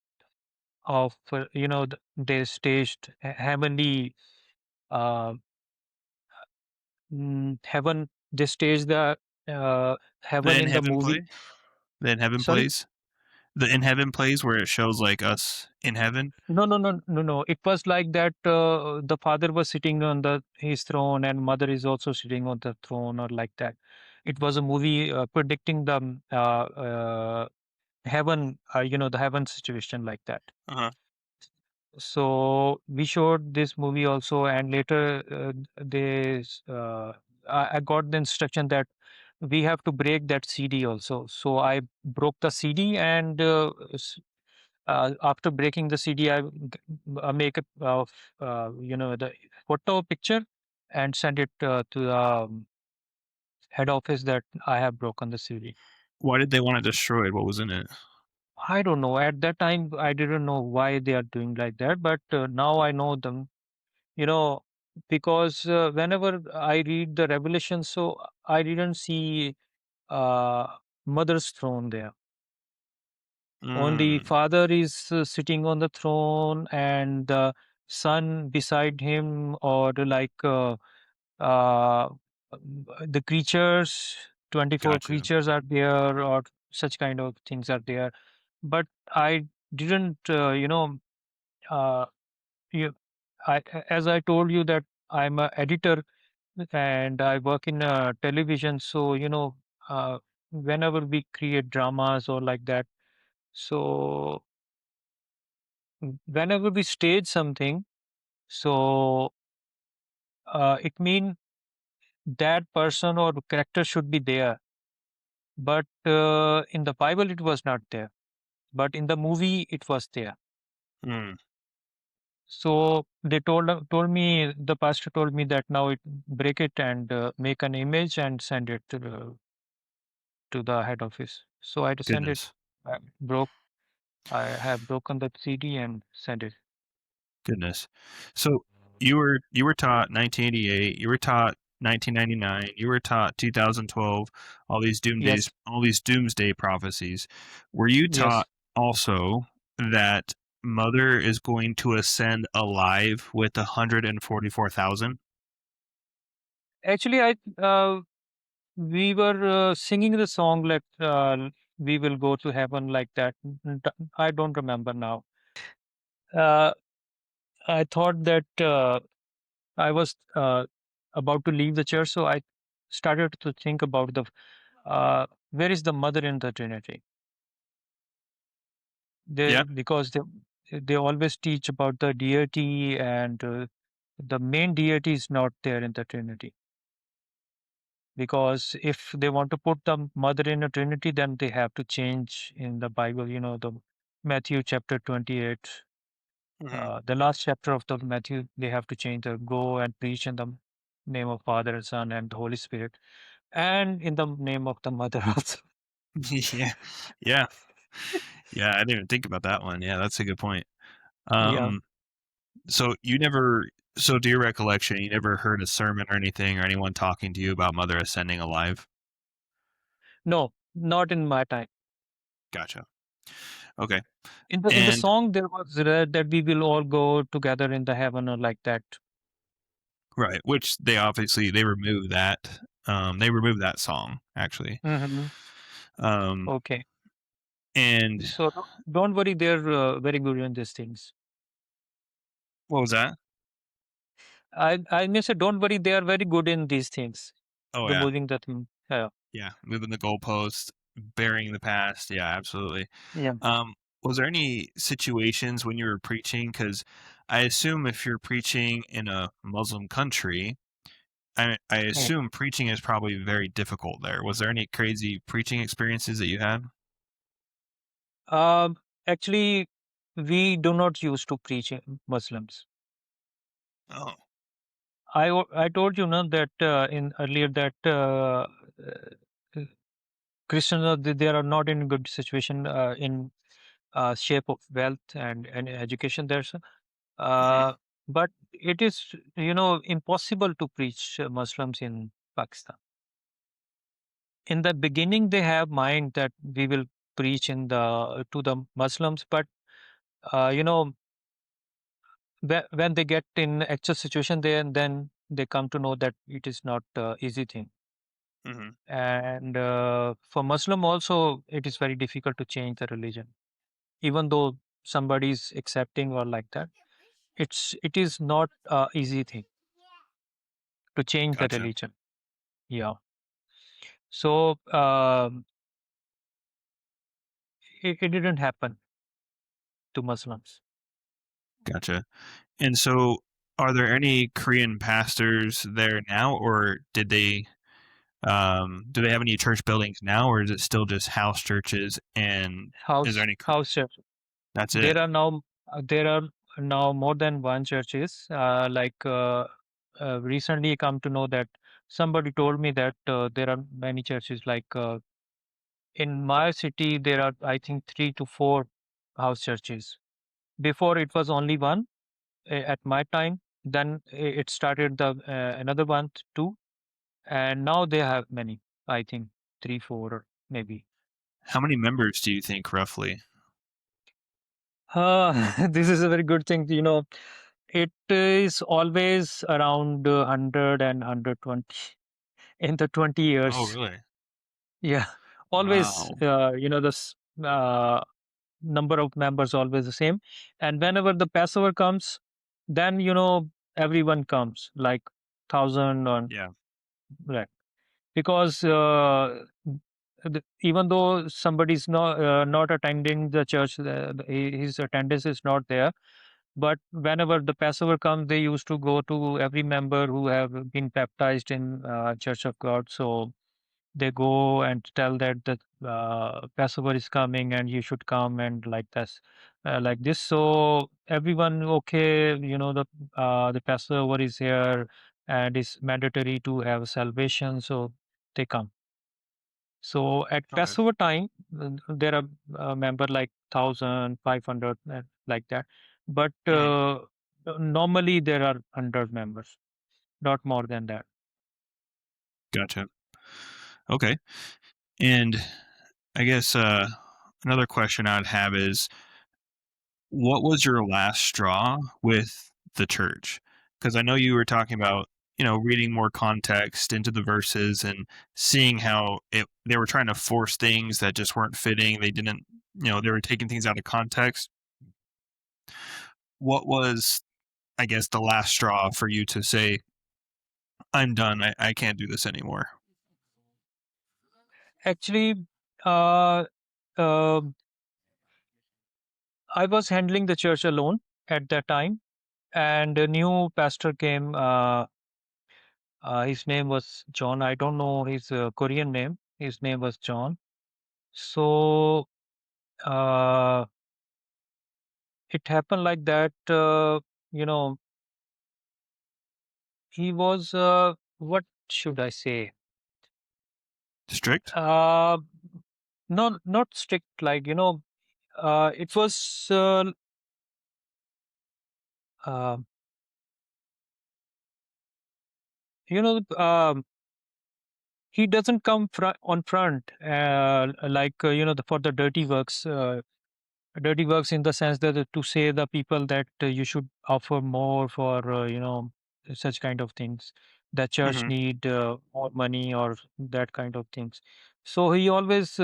they staged heavenly uh, heaven, they staged the The heaven In in the Heaven movie. play? The In Heaven Sorry. plays? The In Heaven plays where it shows like us in heaven? No, no, no, no, no. It was like that. The father was sitting on his throne, and mother is also sitting on the throne, or like that. It was a movie predicting the heaven, the heaven situation, like that. Uh-huh. So we showed this movie also, and later I got the instruction that we have to break that CD also. So I broke the CD, and after breaking the CD, make the photo picture and send it to the head office that I have broken the CD. Why did they want it destroyed? What was in it? I don't know. At that time, I didn't know why they are doing like that, but now I know them. You know, because whenever I read the Revelation, so I didn't see uh, mother's throne there. Only Mm, father is sitting on the throne, and the son beside him, or uh, the creatures, 24 gotcha. creatures are there, or such kind of things are there. But I didn't, uh, you, as I told you that I'm a editor and I work in television. So, whenever we create dramas or like that, so whenever we stage something, so it mean that person or character should be there. But in the Bible, it was not there. But in the movie, it was there. Mm, So they told me, the pastor told me that now break it and make an image and send it to the head office. So I had to send it. goodness. I broke. I have broken the CD and sent it. Goodness. So you were taught 1988, you were taught 1999, you were taught 2012, Yes. all these doomsday prophecies. Were you taught Yes. also that Mother is going to ascend alive with 144,000? Actually, we were singing the song like "We Will Go to Heaven" like that. I don't remember now. Uh, I thought that I was about to leave the church, so I started to think about where is the mother in the Trinity? Yeah. Because they always teach about the deity, and the main deity is not there in the Trinity. Because if they want to put the mother in a Trinity, then they have to change in the Bible. The Matthew chapter 28, Hmm. the last chapter of the Matthew, they have to change the go and preach in the name of Father and Son and the Holy Spirit, and in the name of the mother also. Yeah. Yeah. Yeah, I didn't even think about that one. Yeah, that's a good point. Yeah. Um, so you never, so to your recollection, you never heard a sermon or anything or anyone talking to you about Mother ascending alive? No, not in my time. Gotcha. Okay. In the And song there was that we will all go together in the heaven or like that. right, which they obviously they removed that. They removed that song actually. Hmm. Um, Okay. and So don't worry, they're very good in these things. what was that? I may say, don't worry, they are very good in these things. Oh yeah, Removing the thing. Yeah. yeah, moving the goalpost, burying the past. Yeah, absolutely. Yeah. Um, was there any situations when you were preaching? Because I assume if you're preaching in a Muslim country, I Yeah. assume preaching is probably very difficult there. Was there any crazy preaching experiences that you had? Um, Actually, we do not used to preach Muslims. Oh, I told you now that in earlier that Christians they are not in good situation in shape of wealth and education. There's mhm, uh, but it is impossible to preach Muslims in Pakistan. In the beginning, they have mind that we will preach in the to the Muslims, but uh, you know when they get in actual situation, then they come to know that it is not easy thing. mhm, And for Muslim also, it is very difficult to change the religion, even though somebody is accepting or like that. It is not easy thing to change the gotcha, religion. Yeah. So it didn't happen to Muslims. gotcha. And so, are there any Korean pastors there now, or did they? Do they have any church buildings now, or is it still just house churches? And is there any? House church. That's it. There are now there are now more than one churches. Recently, come to know that somebody told me that there are many churches. In my city, there are I think 3 to 4 house churches. Before it was only one at my time. Then it started the another one too, and now they have many. I think 3, 4, or maybe. How many members do you think roughly? This is a very good thing. It is always around 100 and 120 in the 20 Oh, years. really? Yeah, always. Wow. This number of members always the same. And whenever the Passover comes, then everyone comes like 1,000 or Yeah. right. Because even though somebody's not attending the church, his attendance is not there. But whenever the Passover comes, they used to go to every member who have been baptized in Church of God. So they go and tell that the Passover is coming and you should come and like this. So everyone, okay, the Passover is here and it's mandatory to have salvation. So they come. So at Okay. Passover time, there are member like 1,500 like that. But Mhm. normally there are 100 members, not more than that. Gotcha. Okay. And I guess another question I'd have is, what was your last straw with the church? Because I know you were talking about, reading more context into the verses and seeing how they were trying to force things that just weren't fitting. They didn't, they were taking things out of context. What was, I guess, the last straw for you to say, I'm done. I can't do this anymore? Actually, uh, uh, I was handling the church alone at that time, and a new pastor came. His name was John. I don't know his Korean name. His name was John. So uh, it happened like that. You know, he was what should I say? Strict? Uh, not strict. It was. Uh, you know, he doesn't come on front for the dirty works. dirty works in the sense that to say the people that you should offer more for such kind of things, the church Hmm. need more money or that kind of things. So he always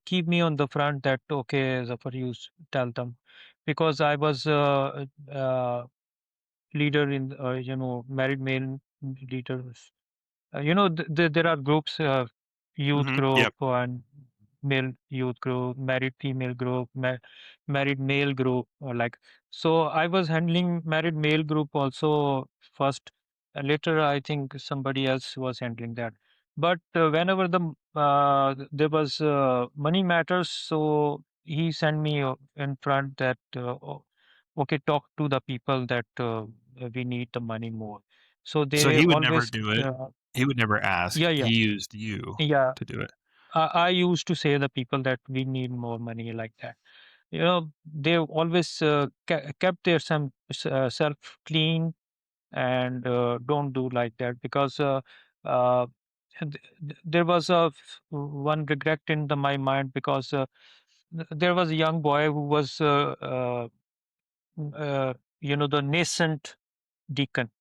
keep me on the front that okay, Zafar, tell them, because I was leader in married male leaders. There are groups, youth Hmm. group Yep. and male youth group, married female group, married male group, or like. So I was handling married male group also first. Later, I think somebody else was handling that. But whenever there was money matters, so he sent me in front that okay, talk to the people that we need the money more. So So they he would never always do it. He would never ask. yeah, yeah, He used you yeah. to do it. I used to say the people that we need more money like that. They always kept their self clean and don't do like that because uh, there was one regret in my mind because there was a young boy who was the nascent deacon.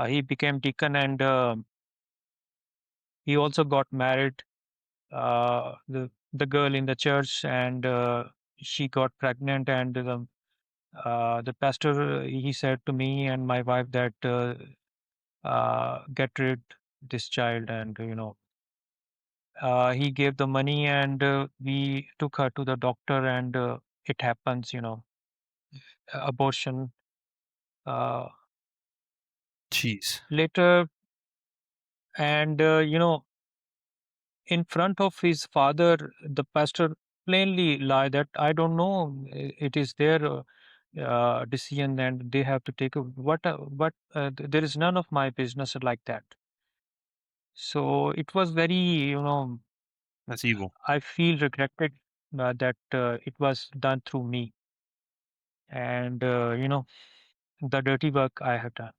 He became deacon and he also got married, the girl in the church, and she got pregnant, and the pastor he said to me and my wife that get rid this child, and he gave the money, and we took her to the doctor, and it happens, abortion. uh, Jeez. Later, and in front of his father, the pastor plainly lied that I don't know, it is their decision and they have to take there is none of my business like that. So it was very, That's evil. I feel regretted that it was done through me, and the dirty work I have done.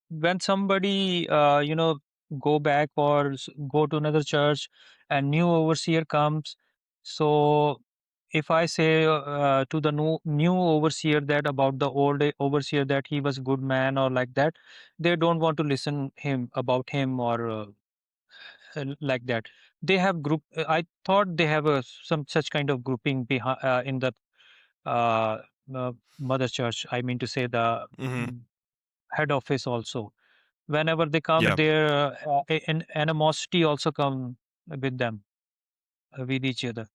When somebody, go back or go to another church and new overseer comes, so if I say to the new overseer that about the old overseer that he was a good man or like that, they don't want to listen him about him or like that. They have group. I thought they have some such kind of grouping behind in the uh, mother church. I mean to say the Hmm. mm, head office also. Whenever they come, Yeah. their animosity also come with them, with each other,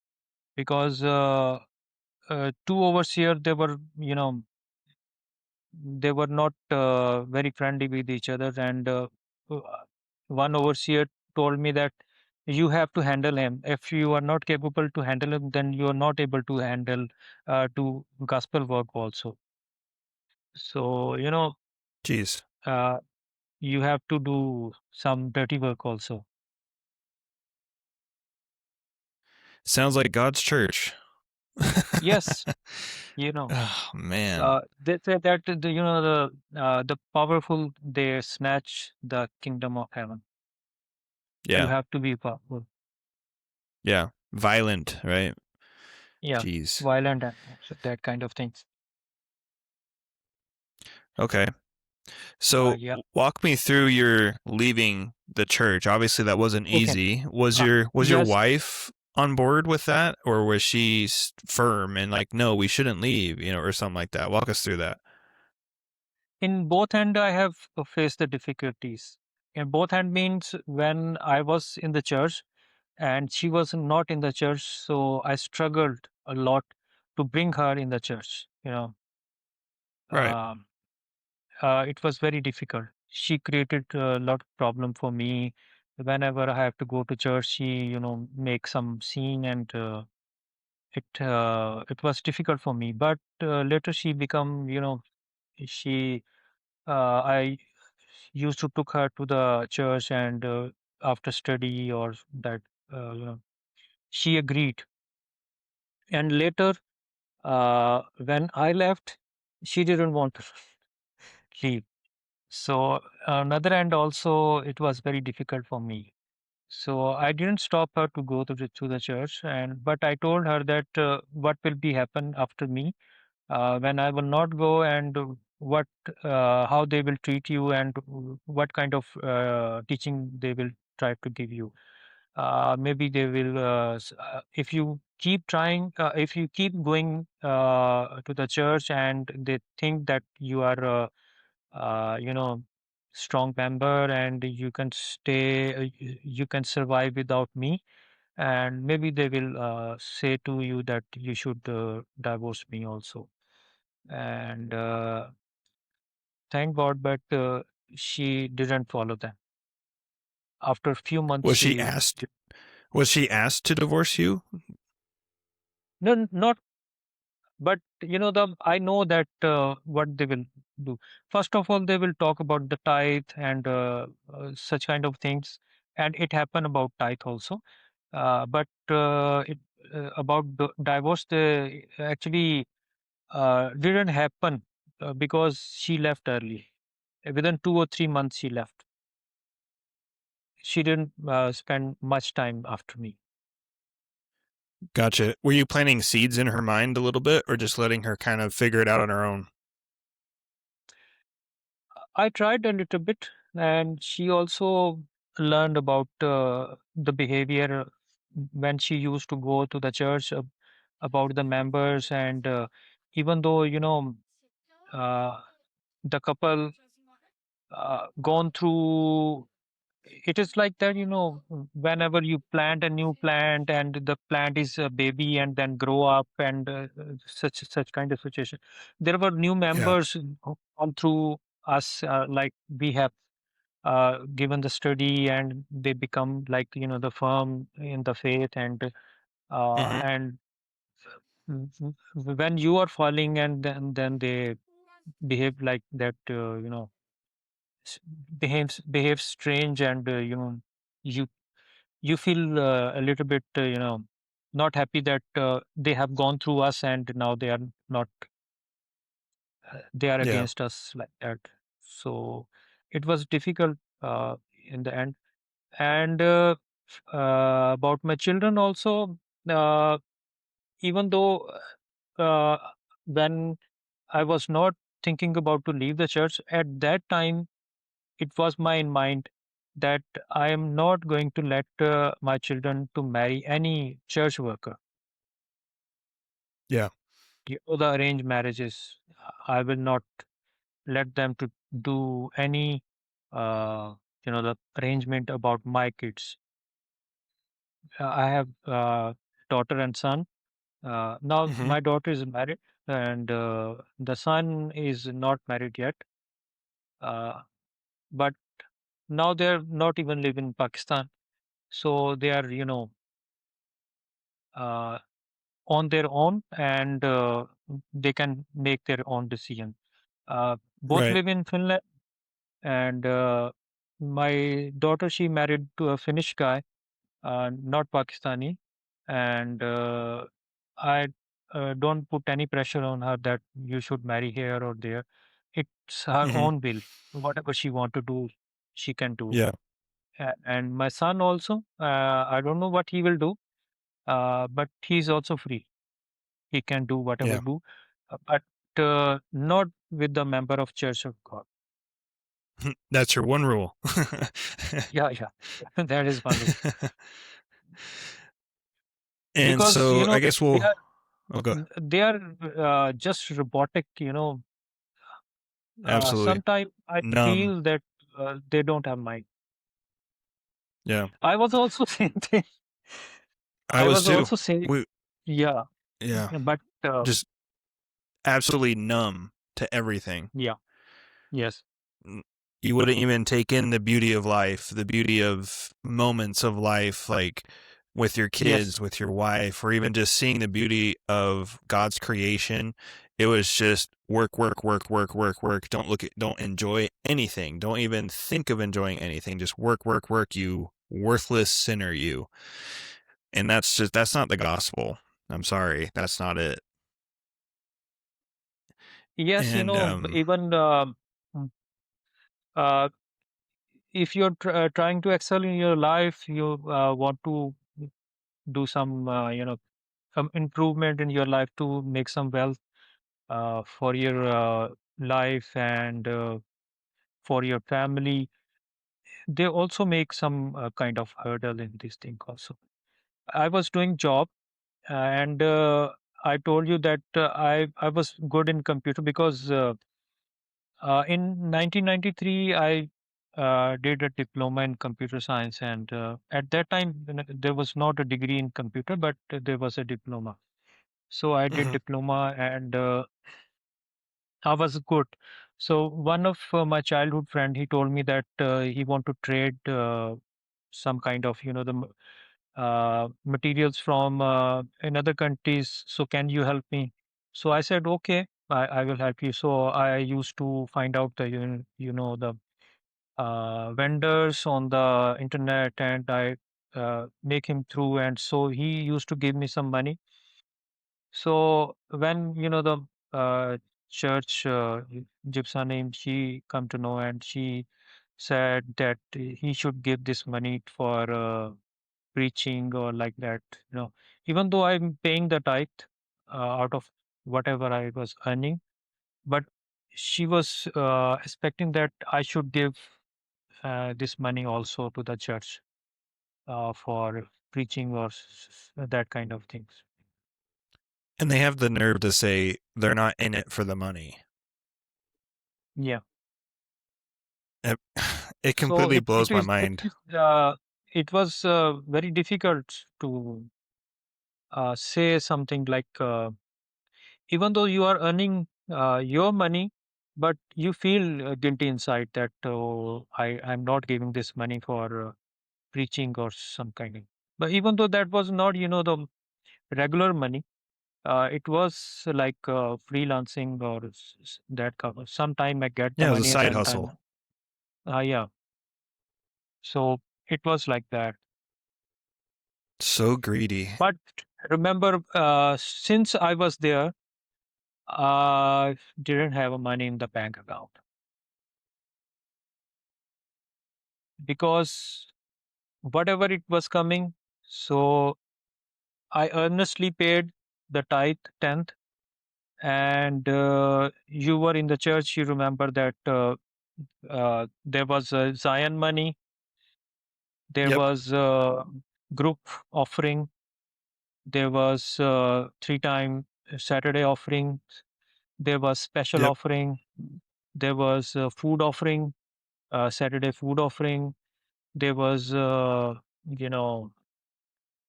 because two overseer they were not very friendly with each other, and uh, one overseer told me that you have to handle him. If you are not capable to handle him, then you are not able to handle do gospel work also. So Jeez. uh, you have to do some dirty work also. Sounds like God's church. Yes, you know. Oh man. They say that the powerful they snatch the kingdom of heaven. You Yeah. have to be powerful. Yeah. Violent, right? Yeah, Jeez. violent and so that kind of things. Okay. So Yeah. walk me through your leaving the church. Obviously that wasn't Okay. easy. Was your Yes. wife on board with that, or was she firm and like, no, we shouldn't leave, or something like that? Walk us through that. In both hand, I have faced the difficulties. In both hand means when I was in the church and she was not in the church, so I struggled a lot to bring her in the church. Right. Um, it was very difficult. She created a lot of problem for me. Whenever I have to go to church, she make some scene, and it was difficult for me. But later she become she I used to took her to the church, and after study or that she agreed. And later when I left, she didn't want to leave. So another end also, it was very difficult for me. So I didn't stop her to go to the church, and but I told her that what will be happen after me when I will not go, and what how they will treat you, and what kind of teaching they will try to give you. Maybe they will if you keep trying, if you keep going to the church, and they think that you are you know, strong member, and you can stay, you can survive without me, and maybe they will say to you that you should divorce me also. And thank God, but she didn't follow them. After a few months, Was she she asked? Was she asked to divorce you? no, not. But you know, the I know that what they will do. First of all, they will talk about the tithe and such kind of things, and it happened about tithe also. But it about the divorce, they actually didn't happen because she left early. Within 2 or 3 months, she left. She didn't spend much time after me. Gotcha. Were you planting seeds in her mind a little bit, or just letting her kind of figure it out on her own? I tried a little bit, and she also learned about the behavior when she used to go to the church, about the members, and even though uh, the couple gone through, it is like that, whenever you plant a new plant, and the plant is a baby and then grow up, and such kind of situation. There were new Yeah. members all through us, like we have given the study, and they become like, the firm in the faith, Hmm. and when you are falling, and then they behave like that, s- behave strange, and you you feel a little bit, not happy that they have gone through us, and now they are not, they are Yeah. against us like that. So it was difficult in the end. And about my children also, uh, even though uh, when I was not thinking about to leave the church at that time, it was my in mind that I am not going to let my children to marry any church worker. Yeah. The arranged marriages, I will not let them to do any, uh, the arrangement about my kids. I have daughter and son. Now Hmm. my daughter is married, and the son is not married yet. Uh, but now they're not even live in Pakistan, so they are, uh, on their own, and they can make their own decision. Both Right. live in Finland, and my daughter, she married to a Finnish guy, not Pakistani, and I don't put any pressure on her that you should marry here or there. It's her Hmm. own will. Whatever she want to do, she can do. Yeah. And my son also, I don't know what he will do, but he's also free. He can do whatever Yeah. do, but not with the member of Church of God. That's your one rule. Yeah, yeah, that is one rule. And Because so I guess they we'll. are Oh, go. they are just robotic. Absolutely. Sometimes I Numb. feel that they don't have mind. Yeah. I was also saying thing. I I was was too. also saying, We. yeah, Yeah. but Just absolutely numb to everything. yeah, yes, You wouldn't even take in the beauty of life, the beauty of moments of life, like with your yes, kids, with your wife, or even just seeing the beauty of God's creation. It was just work, work, work, work, work, work. Don't enjoy anything. Don't even think of enjoying anything. Just work, work, work, you worthless sinner, you. And that's not the gospel. I'm sorry. That's not it. yes. And, Even mm, uh, if you're trying to excel in your life, you want to do some, some improvement in your life to make some wealth for your life and for your family. They also make some kind of hurdle in this thing also. I was doing job and I told you that I was good in computer because in 1993 I did a diploma in computer science, and at that time there was not a degree in computer, but there was a diploma. So I did Mhm. diploma, and I was good. So one of my childhood friend, he told me that he want to trade some kind of, materials from another countries. So can you help me? So I said, okay, I will help you. So I used to find out the, the vendors on the internet, and I make him through. And so he used to give me some money. So when, the church gypsy name, she come to know, and she said that he should give this money for preaching or like that, even though I'm paying the tithe out of whatever I was earning, but she was expecting that I should give this money also to the church for preaching or that kind of things. And they have the nerve to say they're not in it for the money. Yeah. It, it So completely blows my mind. it was very difficult to say something like, even though you are earning your money, but you feel guilty inside that, oh, I'm not giving this money for preaching or some kind of. But even though that was not, the regular money, it was like freelancing or that cover. Sometime I get the Yeah, it was a money, and side sometime, hustle. yeah. So it was like that. So greedy. But remember, since I was there, I didn't have money in the bank account because whatever it was coming, so I earnestly paid the tithe, tenth, and you were in the church. You remember that there was Zion money, there Yep, was group offering, there was three-time Saturday offering, there was special yep. offering, there was food offering, Saturday food offering, there was you know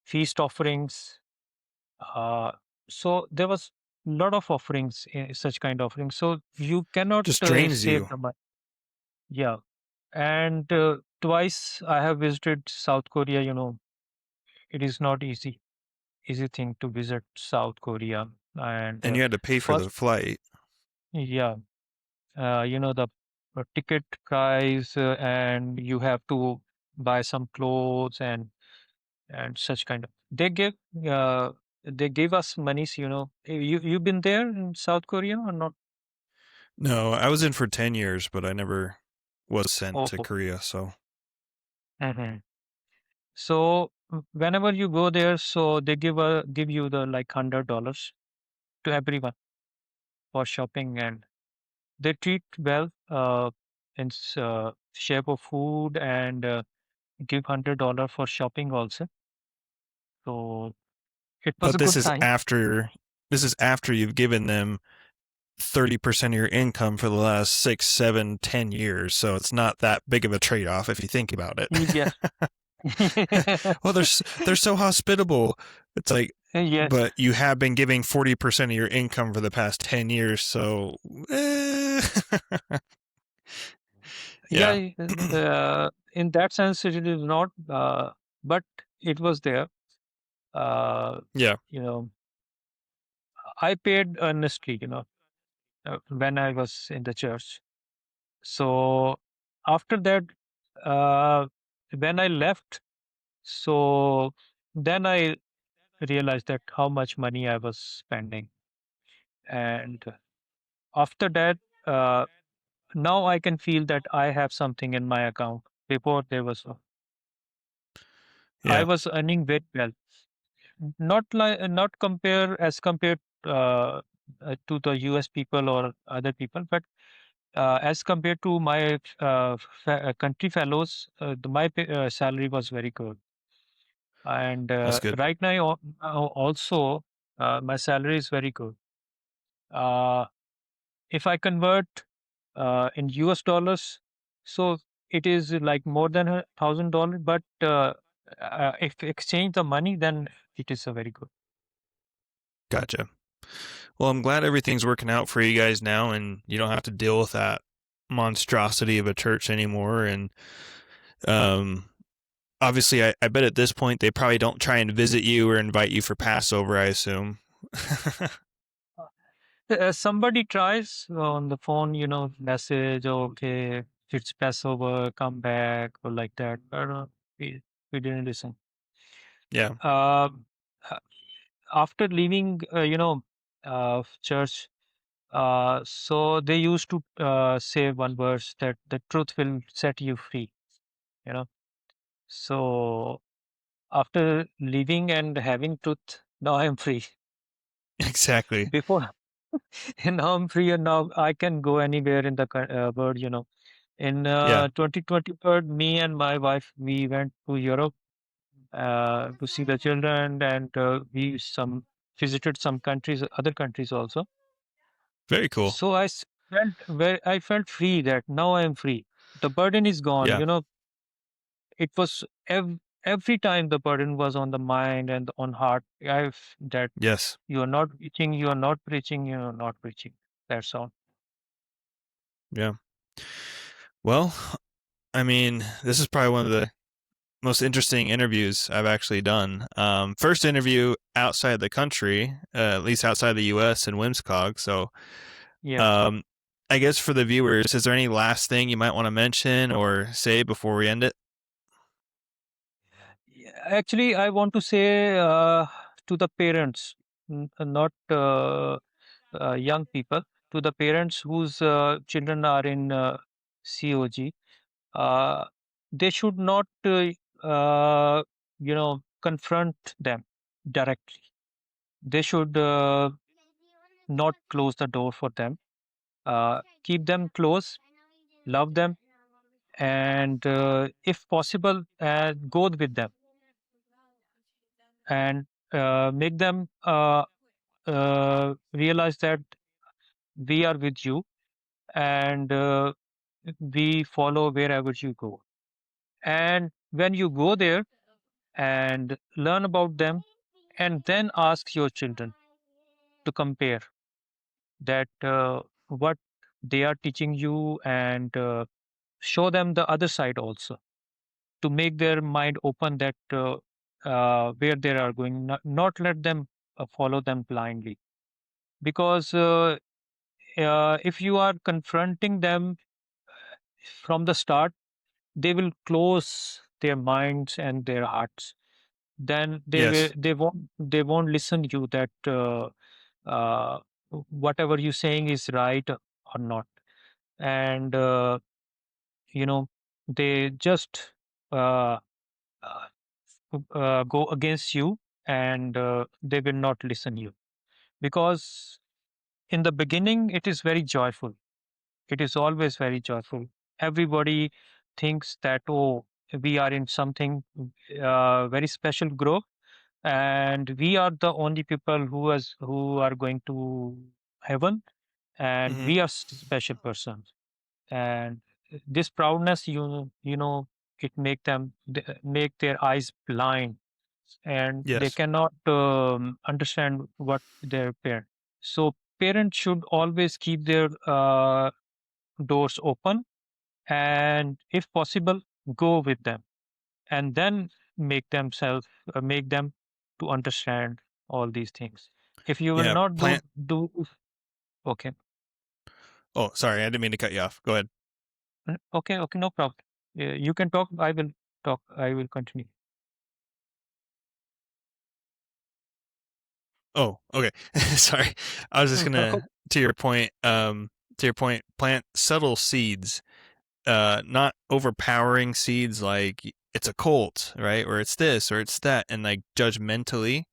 feast offerings. Uh, so there was a lot of offerings, such kind of offerings. So you cannot Just drains save you. the money. Yeah, and twice I have visited South Korea. It is not easy thing to visit South Korea. And And you had to pay for first, the flight. yeah, the ticket price, and you have to buy some clothes and such kind of. Uh, they gave us monies. You've been there in South Korea or not? No, I was in for 10 years, but I never was sent to Oh. Korea, so. Mhm. So whenever you go there, so they give you the like $100 to everyone for shopping, and they treat well in shape of food, and give $100 for shopping also. So it was But a good time. this is after you've given them 30% of your income for the last 6, 7, 10 years. So it's not that big of a trade off if you think about it. Yes. Well, they're so hospitable. It's like, Yes. but you have been giving 40% of your income for the past 10 years. So, yeah, Yeah, in that sense, it is not, but it was there. Uh, yeah. you know, I paid earnestly, when I was in the church. So after that, uh, when I left, so then I realized that how much money I was spending. And after that, uh, now I can feel that I have something in my account. before there was. I Yeah, was earning very well. Not compare as compared to the US people or other people, but as compared to my country fellows, my salary was very good. And that's good. right now, also, my salary is very good. Uh, if I convert in US dollars, so it is like more than $1,000. But if exchange the money, then it is a very good. Gotcha. Well, I'm glad everything's working out for you guys now, and you don't have to deal with that monstrosity of a church anymore. And um, obviously, I bet at this point they probably don't try and visit you or invite you for Passover. I assume. Somebody tries on the phone, message, okay, it's Passover, come back, or like that. But we, we didn't listen. Yeah. Uh, uh, After leaving, church, so they used to say one verse that the truth will set you free, you know. So after leaving and having truth, now I'm free. Exactly. Before, and now I'm free, and now I can go anywhere in the world. In Yeah. 2023, me and my wife, we went to Europe to see the children, and we some visited some countries, other countries also. Very cool. So I felt free that now I am free. The burden is gone. Yeah. It was every time the burden was on the mind and on heart. That Yes. you are not preaching, you are not preaching, you are not preaching. That's all. Yeah. Well, I mean, this is probably one of the most interesting interviews I've actually done. First interview outside the country, at least outside the U.S. and WMSCOG. So, Yeah. um, I guess for the viewers, is there any last thing you might want to mention or say before we end it? Yeah, actually, I want to say to the parents, not young people, to the parents whose children are in COG, uh, they should not, confront them directly. They should not close the door for them. Keep them close, love them, and if possible, go with them and make them realize that we are with you, and we follow wherever you go. And when you go there and learn about them, and then ask your children to compare that what they are teaching you, and show them the other side also, to make their mind open that where they are going, not let them follow them blindly. Because if you are confronting them from the start, they will close their minds and their hearts. Then Yes. they won't listen you that uh, whatever you saying is right or not. And you know they just uh, uh, go against you, and they will not listen you, because in the beginning it is very joyful. It is always very joyful. Everybody thinks that, oh, we are in something very special group, and we are the only people who are going to heaven, and Mm-hmm. we are special persons. And this proudness, it make their eyes blind, and they Yes. cannot understand what their parent. So parents should always keep their doors open, and if possible, go with them, and then make them to understand all these things. If you will Yeah. not Plant. do okay. Oh, sorry, I didn't mean to cut you off. Go ahead. Okay, no problem. You can talk, I will talk, I will continue. Oh, okay. Sorry. I was just gonna to your point, plant subtle seeds not overpowering seeds like it's a cult, right? Or it's this or it's that, and like judgmentally,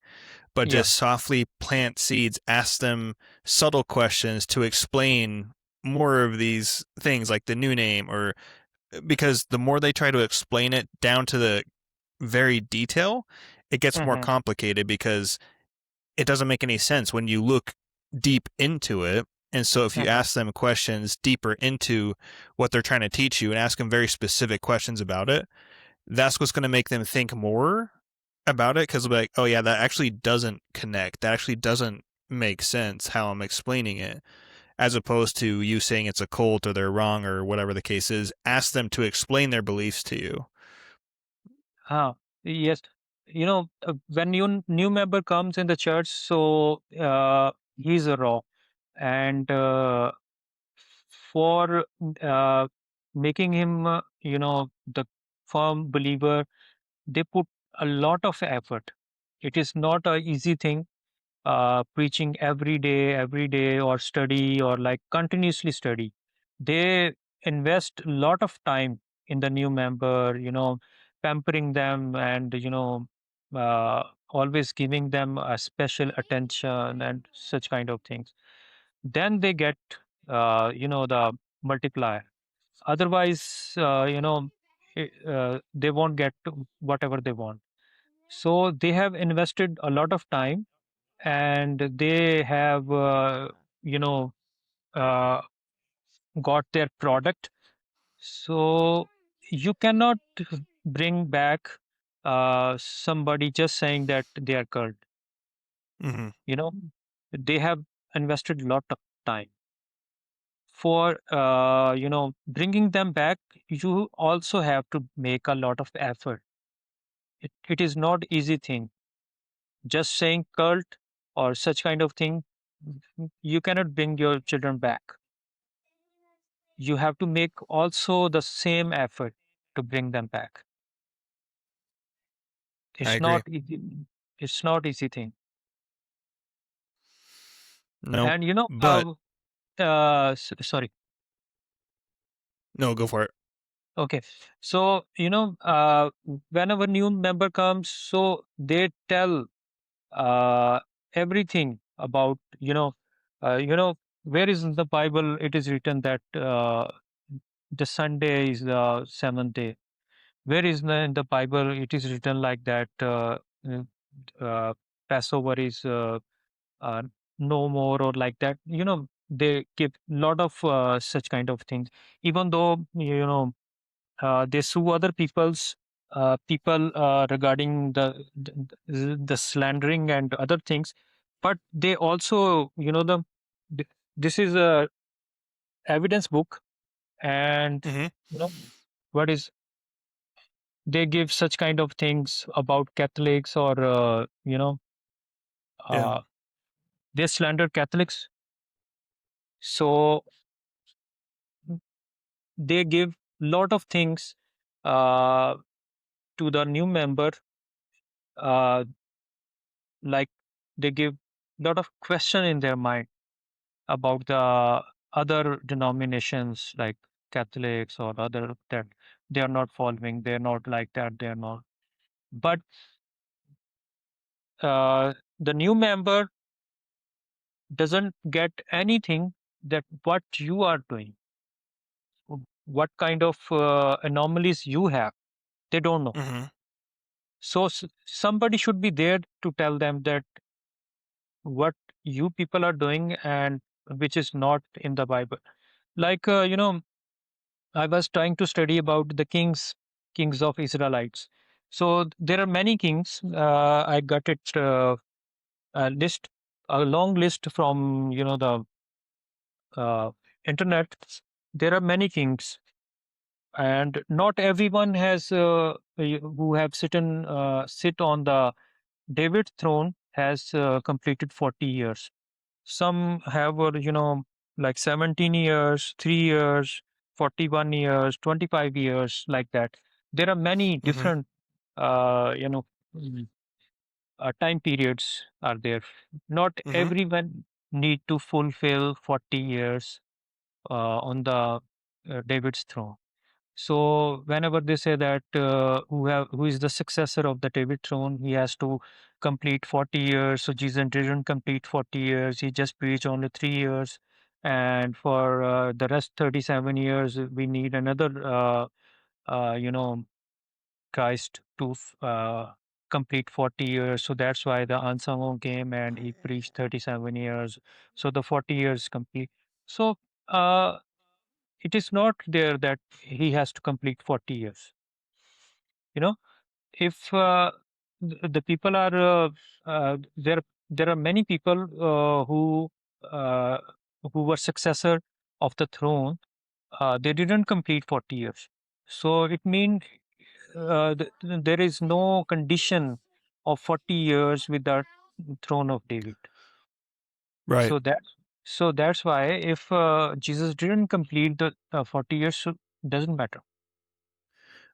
but Yeah. just softly plant seeds, ask them subtle questions to explain more of these things like the new name, or because the more they try to explain it down to the very detail, it gets more Hmm. complicated because it doesn't make any sense when you look deep into it. And so if you Hmm. ask them questions deeper into what they're trying to teach you and ask them very specific questions about it, that's what's going to make them think more about it, because they'll be like, oh yeah, that actually doesn't connect. That actually doesn't make sense how I'm explaining it. As opposed to you saying it's a cult or they're wrong or whatever the case is, ask them to explain their beliefs to you. Yes. When new member comes in the church, so he's a raw, and for making him, the firm believer, they put a lot of effort. It is not a easy thing, preaching every day, or study, or like continuously study. They invest a lot of time in the new member, pampering them, and always giving them a special attention and such kind of things. Then they get the multiplier. Otherwise, they won't get whatever they want. So they have invested a lot of time, and they have you know uh, got their product. So you cannot bring back somebody just saying that they are cult. Mm-hmm. you know they have invested a lot of time for bringing them back. You also have to make a lot of effort. It is not easy thing. Just saying cult or such kind of thing, you cannot bring your children back. You have to make also the same effort to bring them back. I It's agree. not easy. It's not easy thing. No, And but sorry. no, go for it. Okay. So whenever new member comes, so they tell uh, everything about where is in the Bible it is written that the Sunday is the seventh day. Where is in the Bible it is written like that uh, uh, Passover is uh, no more, or like that. They give lot of such kind of things. Even though they sue other people regarding the slandering and other things, but they also this is a evidence book, and Mm-hmm. you know what is they give such kind of things about Catholics, or Yeah. uh, they slander Catholics. So they give lot of things uh, to the new member, uh, like they give lot of question in their mind about the other denominations, like Catholics or other, that they are not following, they're not like that, they're not. But the new member doesn't get anything that what you are doing, what kind of anomalies you have. They don't know. Mm-hmm. So somebody should be there to tell them that what you people are doing, and which is not in the Bible. Like I was trying to study about the kings of Israelites. So there are many kings. I got it a list, a long list from the uh, internet. There are many kings, and not everyone has who have sit on the David throne has completed 40 years. Some have like 17 years, 3 years, 41 years, 25 years, like that. There are many Mm-hmm. different mm, time periods are there. Not Mm-hmm. everyone need to fulfill 40 years on the David's throne. So whenever they say that who is the successor of the David throne, he has to complete 40 years. So Jesus didn't complete 40 years; he just preached only 3 years, and for the rest 37 years, we need another Christ to complete 40 years. So that's why the unsung came and he preached 37 years. So the 40 years complete. So uh, it is not there that he has to complete 40 years. You know, if the people are there are many people uh, who were successor of the throne. They didn't complete 40 years. So it means there is no condition of 40 years with the throne of David. Right. So that's why if Jesus didn't complete the 40 years, so doesn't matter.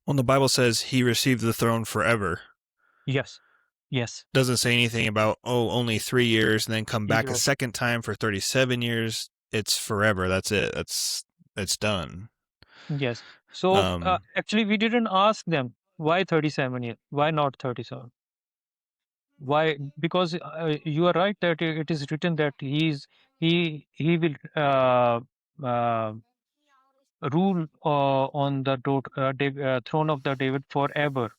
When the Bible says he received the throne forever, Yes, yes, doesn't say anything about, oh, only 3 years and then come back a exactly. second time for 37 years. It's forever. That's it. It's done. Yes. So Um, actually, we didn't ask them why 37 years, why not 37. Why? Because you are right that it is written that he will uh, rule on the throne of the David forever,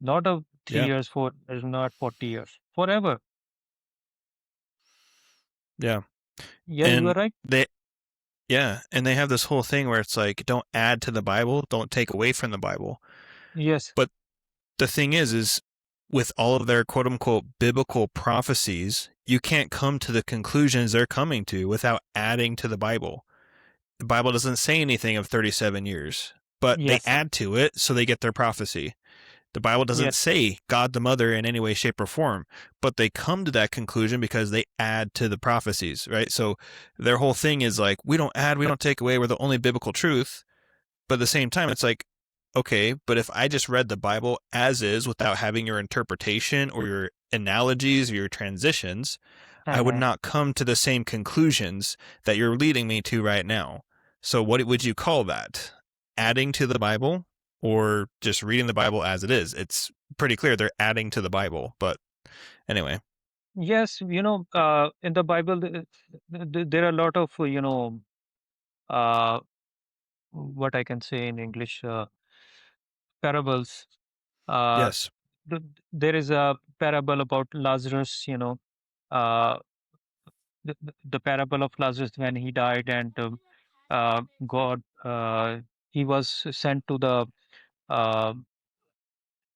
not of three yeah. years, not 40 years, forever. Yeah. Yeah, you are And right. and they have this whole thing where it's like, don't add to the Bible, don't take away from the Bible. Yes, But the thing is with all of their quote unquote biblical prophecies, you can't come to the conclusions they're coming to without adding to the Bible. The Bible doesn't say anything of 37 years, but they yes, add to it so they get their prophecy. The Bible doesn't yes, say God the Mother in any way, shape, or form, but they come to that conclusion because they add to the prophecies, right? So their whole thing is like, we don't add, we don't take away, we're the only biblical truth. But at the same time, it's like, okay, but if I just read the Bible as is without having your interpretation or your analogies or your transitions, I would uh-huh. not come to the same conclusions that you're leading me to right now. So, what would you call that? Adding to the Bible or just reading the Bible as it is? It's pretty clear they're adding to the Bible. But anyway, Yes. In the Bible, there are a lot of uh, what I can say in English parables. Uh, yes, th- there is a parable about Lazarus. Uh, the parable of Lazarus when he died and God, he was sent uh,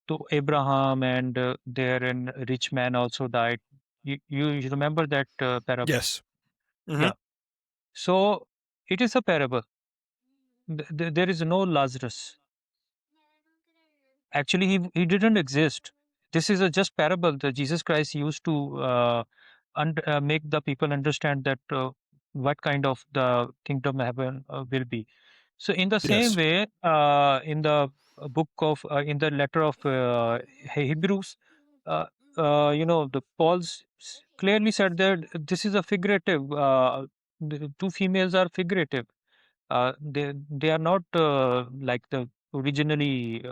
to Abraham and there and rich man also died. You remember that parable? yes, mm-hmm. Yeah. So it is a parable. There is no Lazarus. Actually, he didn't exist. This is a just parable that Jesus Christ used to make the people understand that what kind of the kingdom of heaven will be. So, in the same Yes, way, in the in the letter of Hebrews, uh, the Paul's clearly said that this is a figurative. The two females are figurative. They are not like the originally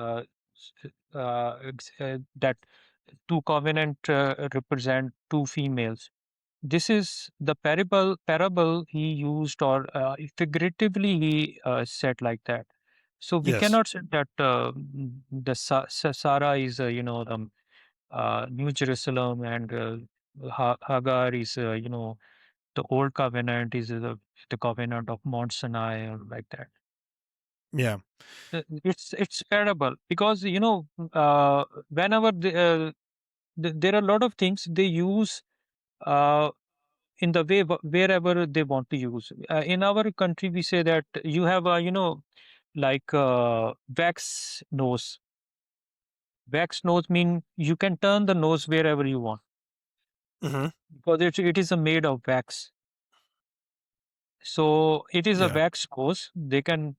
that two covenant represent two females. This is the parable he used or figuratively he said like that. So we yes, cannot say that Sarah is the New Jerusalem and Hagar is the old covenant is the covenant of Mount Sinai or like that. yeah, It's parable because whenever there are a lot of things they use uh, in the way wherever they want to use. In our country, we say that you have a like wax nose. Wax nose mean you can turn the nose wherever you want mm-hmm. because it is a made of wax. So it is a Yeah, wax nose. They can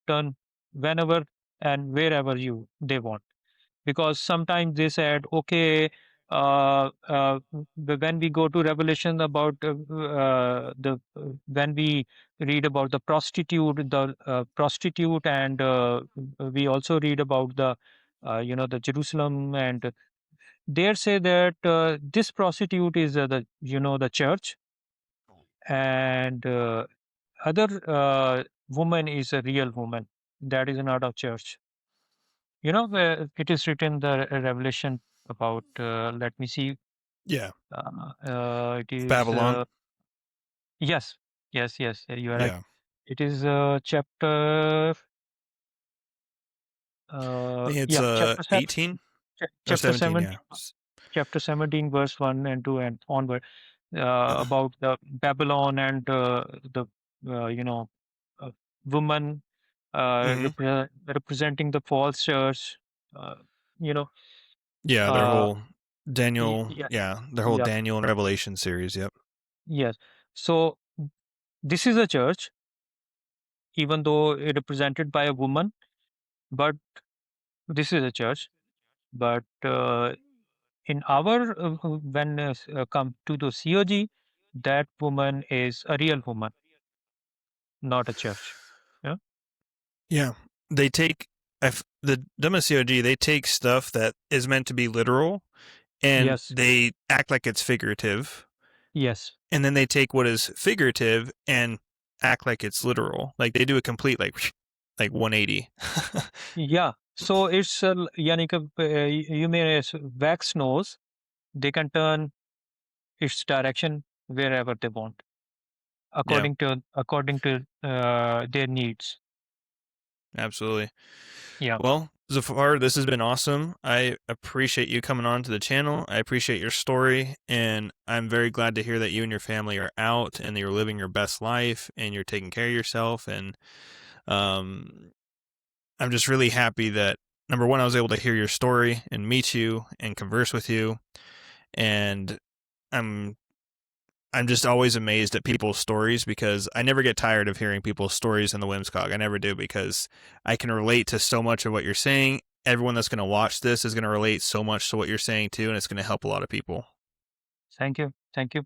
turn whenever and wherever you they want because sometimes they said okay when we go to Revelation about the when we read about the prostitute, and we also read about the Jerusalem, and there say that this prostitute is the church, and other woman is a real woman that is not of church. Where it is written the Revelation about. Let me see. Yeah. It is Babylon. yes, yes, yes. You are right. Yeah. It is chapter. I think it's Yeah, chapter 18 or chapter 17. 17, Yeah. chapter 17, verse 1 and 2 and onward, about the Babylon and the uh, woman Hmm. representing the false church. Uh, you know, Yeah. Their uh, whole Daniel. yeah, Yeah. Their whole yeah, Daniel and Revelation series. Yep. yes. So this is a church, even though it represented by a woman, but this is a church. But in our when come to the COG, that woman is a real woman, not a church. Yeah. Yeah. They take the WMSCOG. They take stuff that is meant to be literal and Yes. they act like it's figurative, Yes. and then they take what is figurative and act like it's literal. Like they do a complete like 180. Yeah. So it's yani कि, you may wax nose. They can turn its direction wherever they want, Yeah, according to their needs. absolutely. Yeah. Well, Zafar, this has been awesome. I appreciate you coming on to the channel. I appreciate your story, and I'm very glad to hear that you and your family are out and that you're living your best life and you're taking care of yourself. And um, I'm just really happy that number one, I was able to hear your story and meet you and converse with you. And I'm I'm just always amazed at people's stories because I never get tired of hearing people's stories in the WMSCOG. I never do because I can relate to so much of what you're saying. Everyone that's going to watch this is going to relate so much to what you're saying too, and it's going to help a lot of people. Thank you. Thank you.